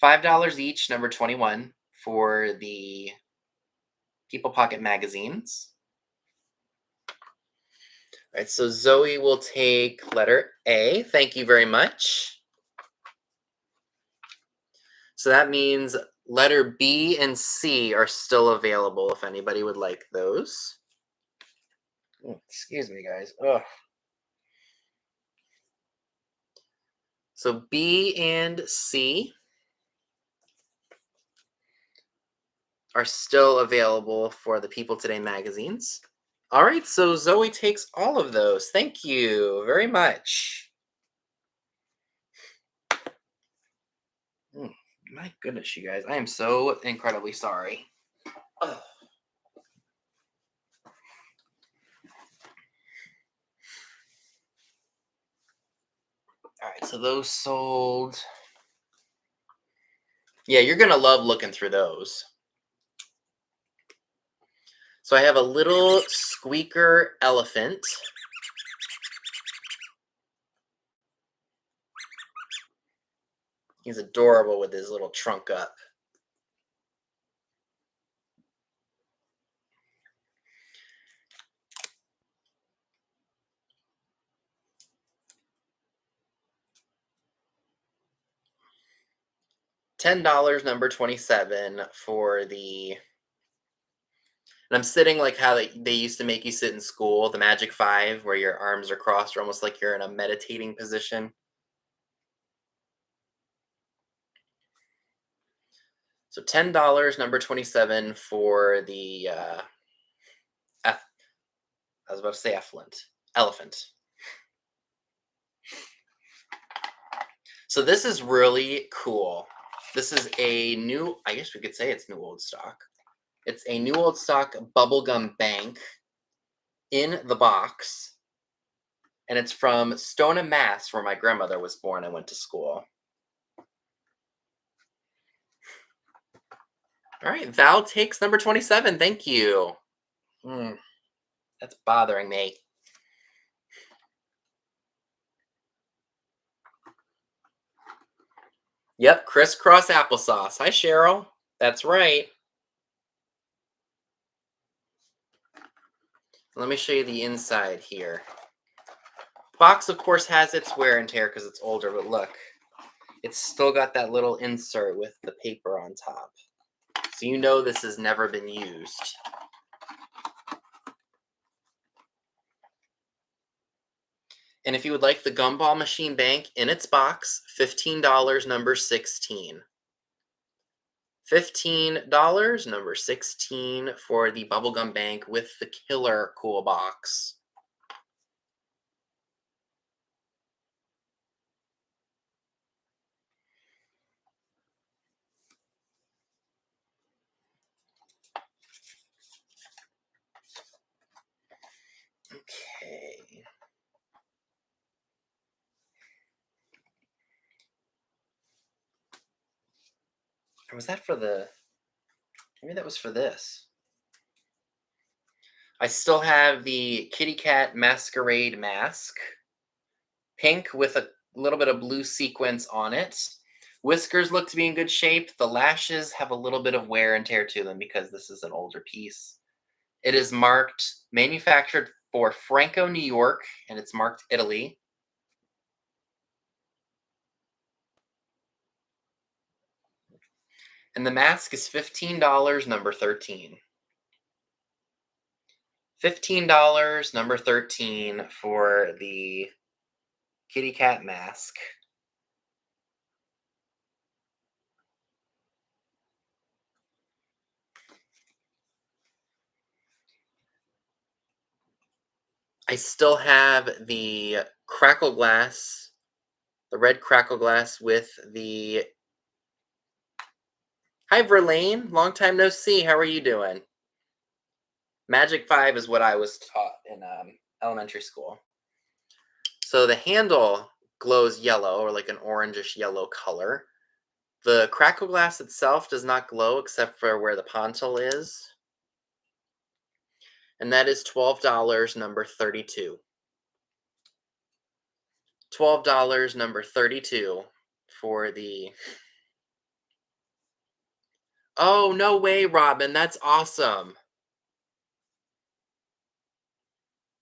$5 each, number 21, for the People Pocket magazines. All right, so Zoe will take letter A. Thank you very much. So that means letter B and C are still available if anybody would like those. Excuse me, guys. Ugh. So B and C are still available for the People Today magazines. All right, so Zoe takes all of those. Thank you very much. Mm, my goodness, you guys. I am so incredibly sorry. Ugh. All right, so those sold. Yeah, you're going to love looking through those. So I have a little squeaker elephant. He's adorable with his little trunk up. $10, number 27, for the. And I'm sitting like how they used to make you sit in school, the Magic Five, where your arms are crossed, or almost like you're in a meditating position. So $10, number 27, for the I was about to say elephant. So this is really cool. This is a new, I guess we could say it's new old stock. It's a new old stock bubblegum bank in the box. And it's from Stoneham, Mass, where my grandmother was born and went to school. All right, Val takes number 27. Thank you. That's bothering me. Yep, crisscross applesauce. Hi, Cheryl. That's right. Let me show you the inside here. Box, of course, has its wear and tear because it's older, but look, it's still got that little insert with the paper on top. So you know this has never been used. And if you would like the gumball machine bank in its box, $15, number 16. $15, number 16, for the bubblegum bank with the killer cool box. Okay. Or was that for the... Maybe that was for this. I still have the kitty cat masquerade mask. Pink with a little bit of blue sequins on it. Whiskers look to be in good shape. The lashes have a little bit of wear and tear to them because this is an older piece. It is marked manufactured for Franco, New York, and it's marked Italy. And the mask is $15, number 13. $15, number 13, for the kitty cat mask. I still have the crackle glass, the red crackle glass with the Hi, Verlaine. Long time no see. How are you doing? Magic 5 is what I was taught in elementary school. So the handle glows yellow or like an orangish yellow color. The crackle glass itself does not glow except for where the pontil is. And that is $12, number 32. $12, number 32 for the. Oh, no way, Robin. That's awesome.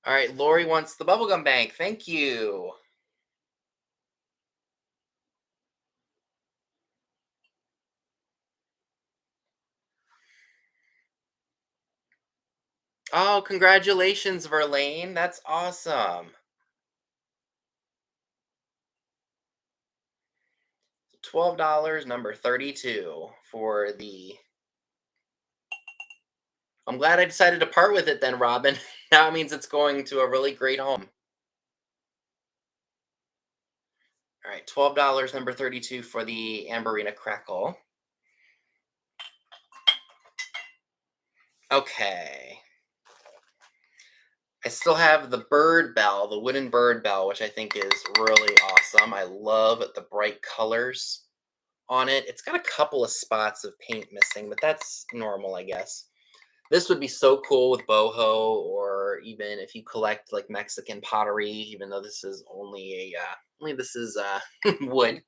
All right, Lori wants the bubblegum bank. Thank you. Oh, congratulations, Verlaine. That's awesome. $12, number 32 for the. I'm glad I decided to part with it then, Robin. Now it means it's going to a really great home. All right, $12, number 32 for the Amberina Crackle. Okay. I still have the bird bell, the wooden bird bell, which I think is really awesome. I love the bright colors on it. It's got a couple of spots of paint missing, but that's normal, I guess. This would be so cool with boho, or even if you collect like Mexican pottery, even though this is only wood.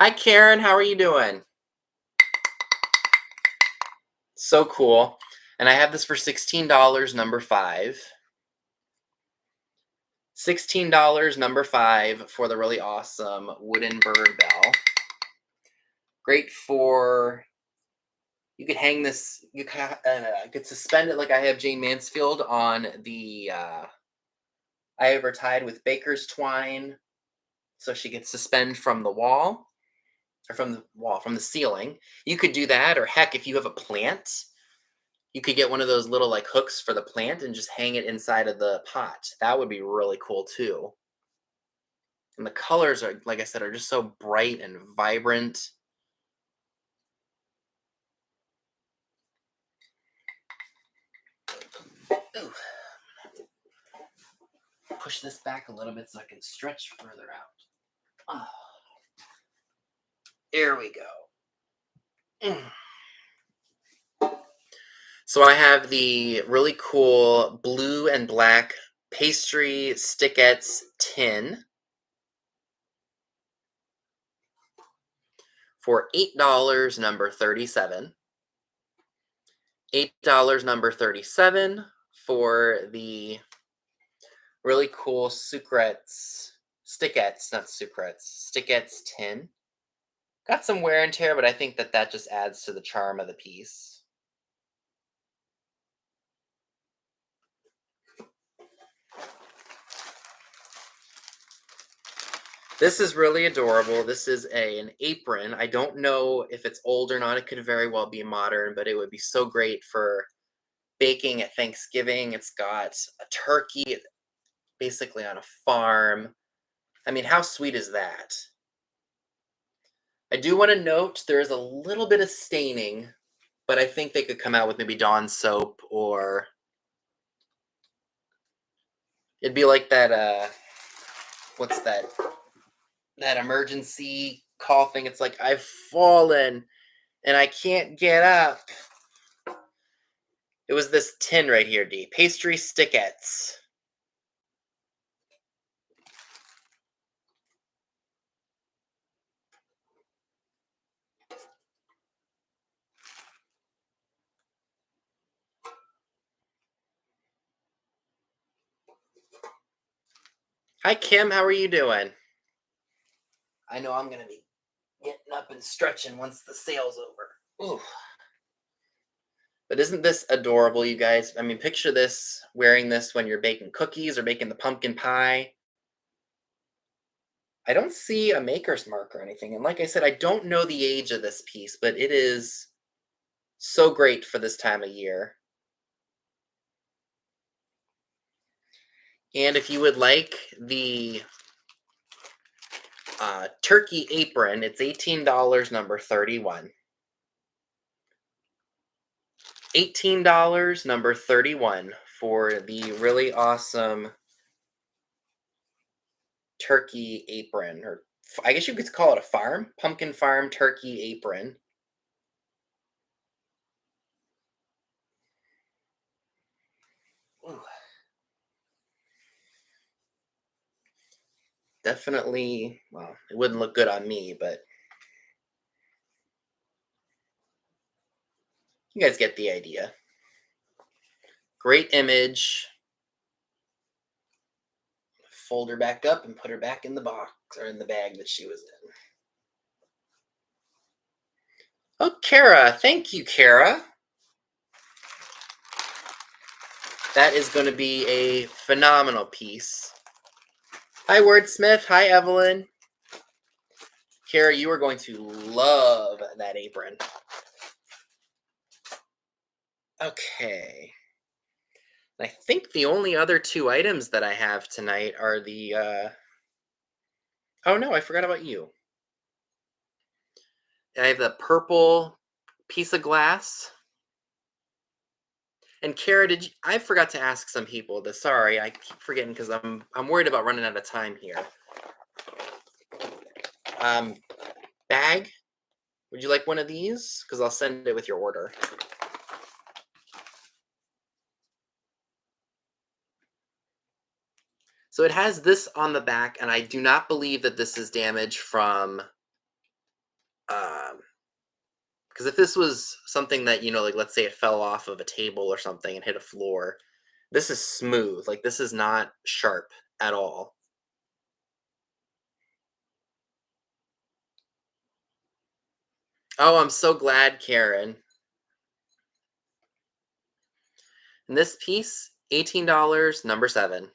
Hi, Karen. How are you doing? So cool. And I have this for $16, number 5. $16, number 5 for the really awesome wooden bird bell. Great for. You could hang this. You could suspend it like I have Jane Mansfield on the. I have her tied with baker's twine, so she gets suspend from the wall, or from the ceiling. You could do that, or heck, if you have a plant, you could get one of those little like hooks for the plant and just hang it inside of the pot. That would be really cool too. And the colors are, like I said, are just so bright and vibrant. Ooh. Push this back a little bit so I can stretch further out. Oh. There we go. So I have the really cool blue and black pastry stickettes tin for $8, number 37. $8, number 37 for the really cool stickettes tin. Got some wear and tear, but I think that just adds to the charm of the piece. This is really adorable. This is an apron. I don't know if it's old or not. It could very well be modern, but it would be so great for baking at Thanksgiving. It's got a turkey basically on a farm. I mean, how sweet is that? I do want to note there is a little bit of staining, but I think they could come out with maybe Dawn soap, or it'd be like that what's that emergency call thing. It's like, I've fallen and I can't get up. It was this tin right here, D. Pastry stickettes. Hi, Kim. How are you doing? I know I'm going to be getting up and stretching once the sale's over. Ooh. But isn't this adorable, you guys? I mean, picture this, wearing this when you're baking cookies or baking the pumpkin pie. I don't see a maker's mark or anything. And like I said, I don't know the age of this piece, but it is so great for this time of year. And if you would like the turkey apron. It's $18, number 31. $18, number 31, for the really awesome turkey apron, or I guess you could call it a pumpkin farm turkey apron. Ooh, definitely, well, it wouldn't look good on me, but you guys get the idea. Great image. Fold her back up and put her back in the box, or in the bag that she was in. Oh, Kara. Thank you, Kara. That is going to be a phenomenal piece. Hi, Wordsmith. Hi, Evelyn. Kara, you are going to love that apron. Okay. I think the only other two items that I have tonight are the, oh no, I forgot about you. I have the purple piece of glass. And Kara, I forgot to ask some people this. Sorry, I keep forgetting because I'm worried about running out of time here. Bag, would you like one of these? Because I'll send it with your order. So it has this on the back, and I do not believe that this is damage from, because if this was something that, like let's say it fell off of a table or something and hit a floor, this is smooth. Like this is not sharp at all. Oh, I'm so glad, Karen. And this piece, $18, number 7.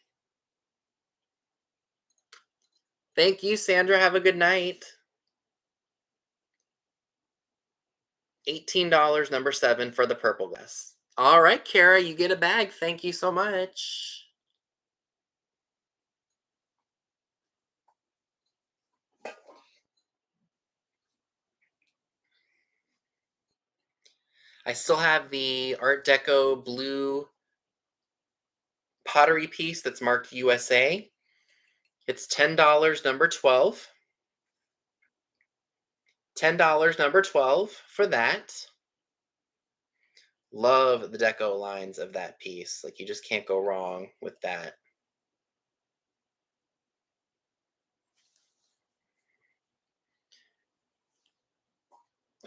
Thank you, Sandra. Have a good night. $18, number 7, for the purple glass. All right, Kara, you get a bag. Thank you so much. I still have the Art Deco blue pottery piece that's marked USA. It's $10, number 12. $10, number 12, for that. Love the deco lines of that piece. Like, you just can't go wrong with that.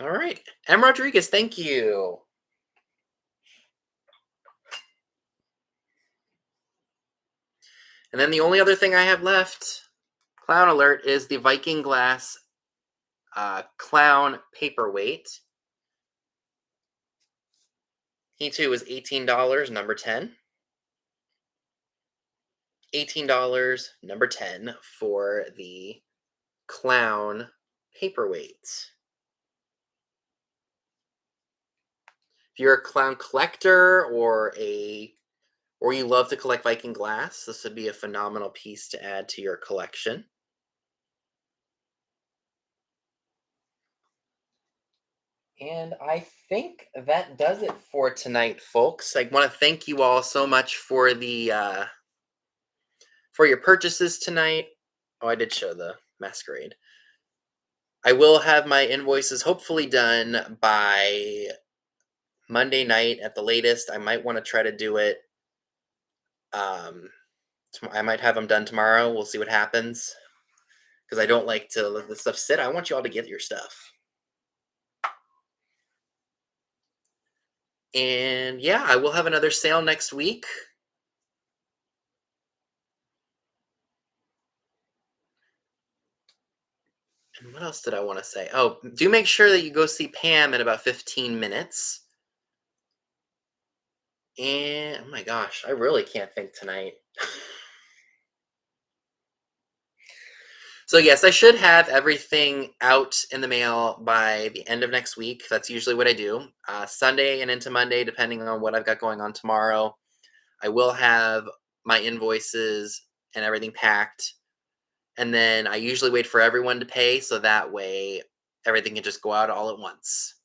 All right. M. Rodriguez, thank you. And then the only other thing I have left, clown alert, is the Viking Glass clown paperweight. He too is $18, number 10. $18, number 10, for the clown paperweight. If you're a clown collector or you love to collect Viking glass, this would be a phenomenal piece to add to your collection. And I think that does it for tonight, folks. I want to thank you all so much for the for your purchases tonight. Oh, I did show the masquerade. I will have my invoices hopefully done by Monday night at the latest. I might want to try to do it. I might have them done tomorrow. We'll see what happens. Because I don't like to let the stuff sit. I want you all to get your stuff. And yeah, I will have another sale next week. And what else did I want to say? Oh, do make sure that you go see Pam in about 15 minutes. And oh my gosh, I really can't think tonight. So yes, I should have everything out in the mail by the end of next week. That's usually what I do. Sunday and into Monday, depending on what I've got going on tomorrow, I will have my invoices and everything packed. And then I usually wait for everyone to pay so that way everything can just go out all at once.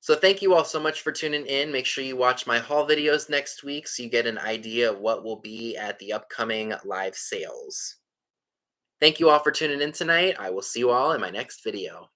So thank you all so much for tuning in. Make sure you watch my haul videos next week so you get an idea of what will be at the upcoming live sales. Thank you all for tuning in tonight. I will see you all in my next video.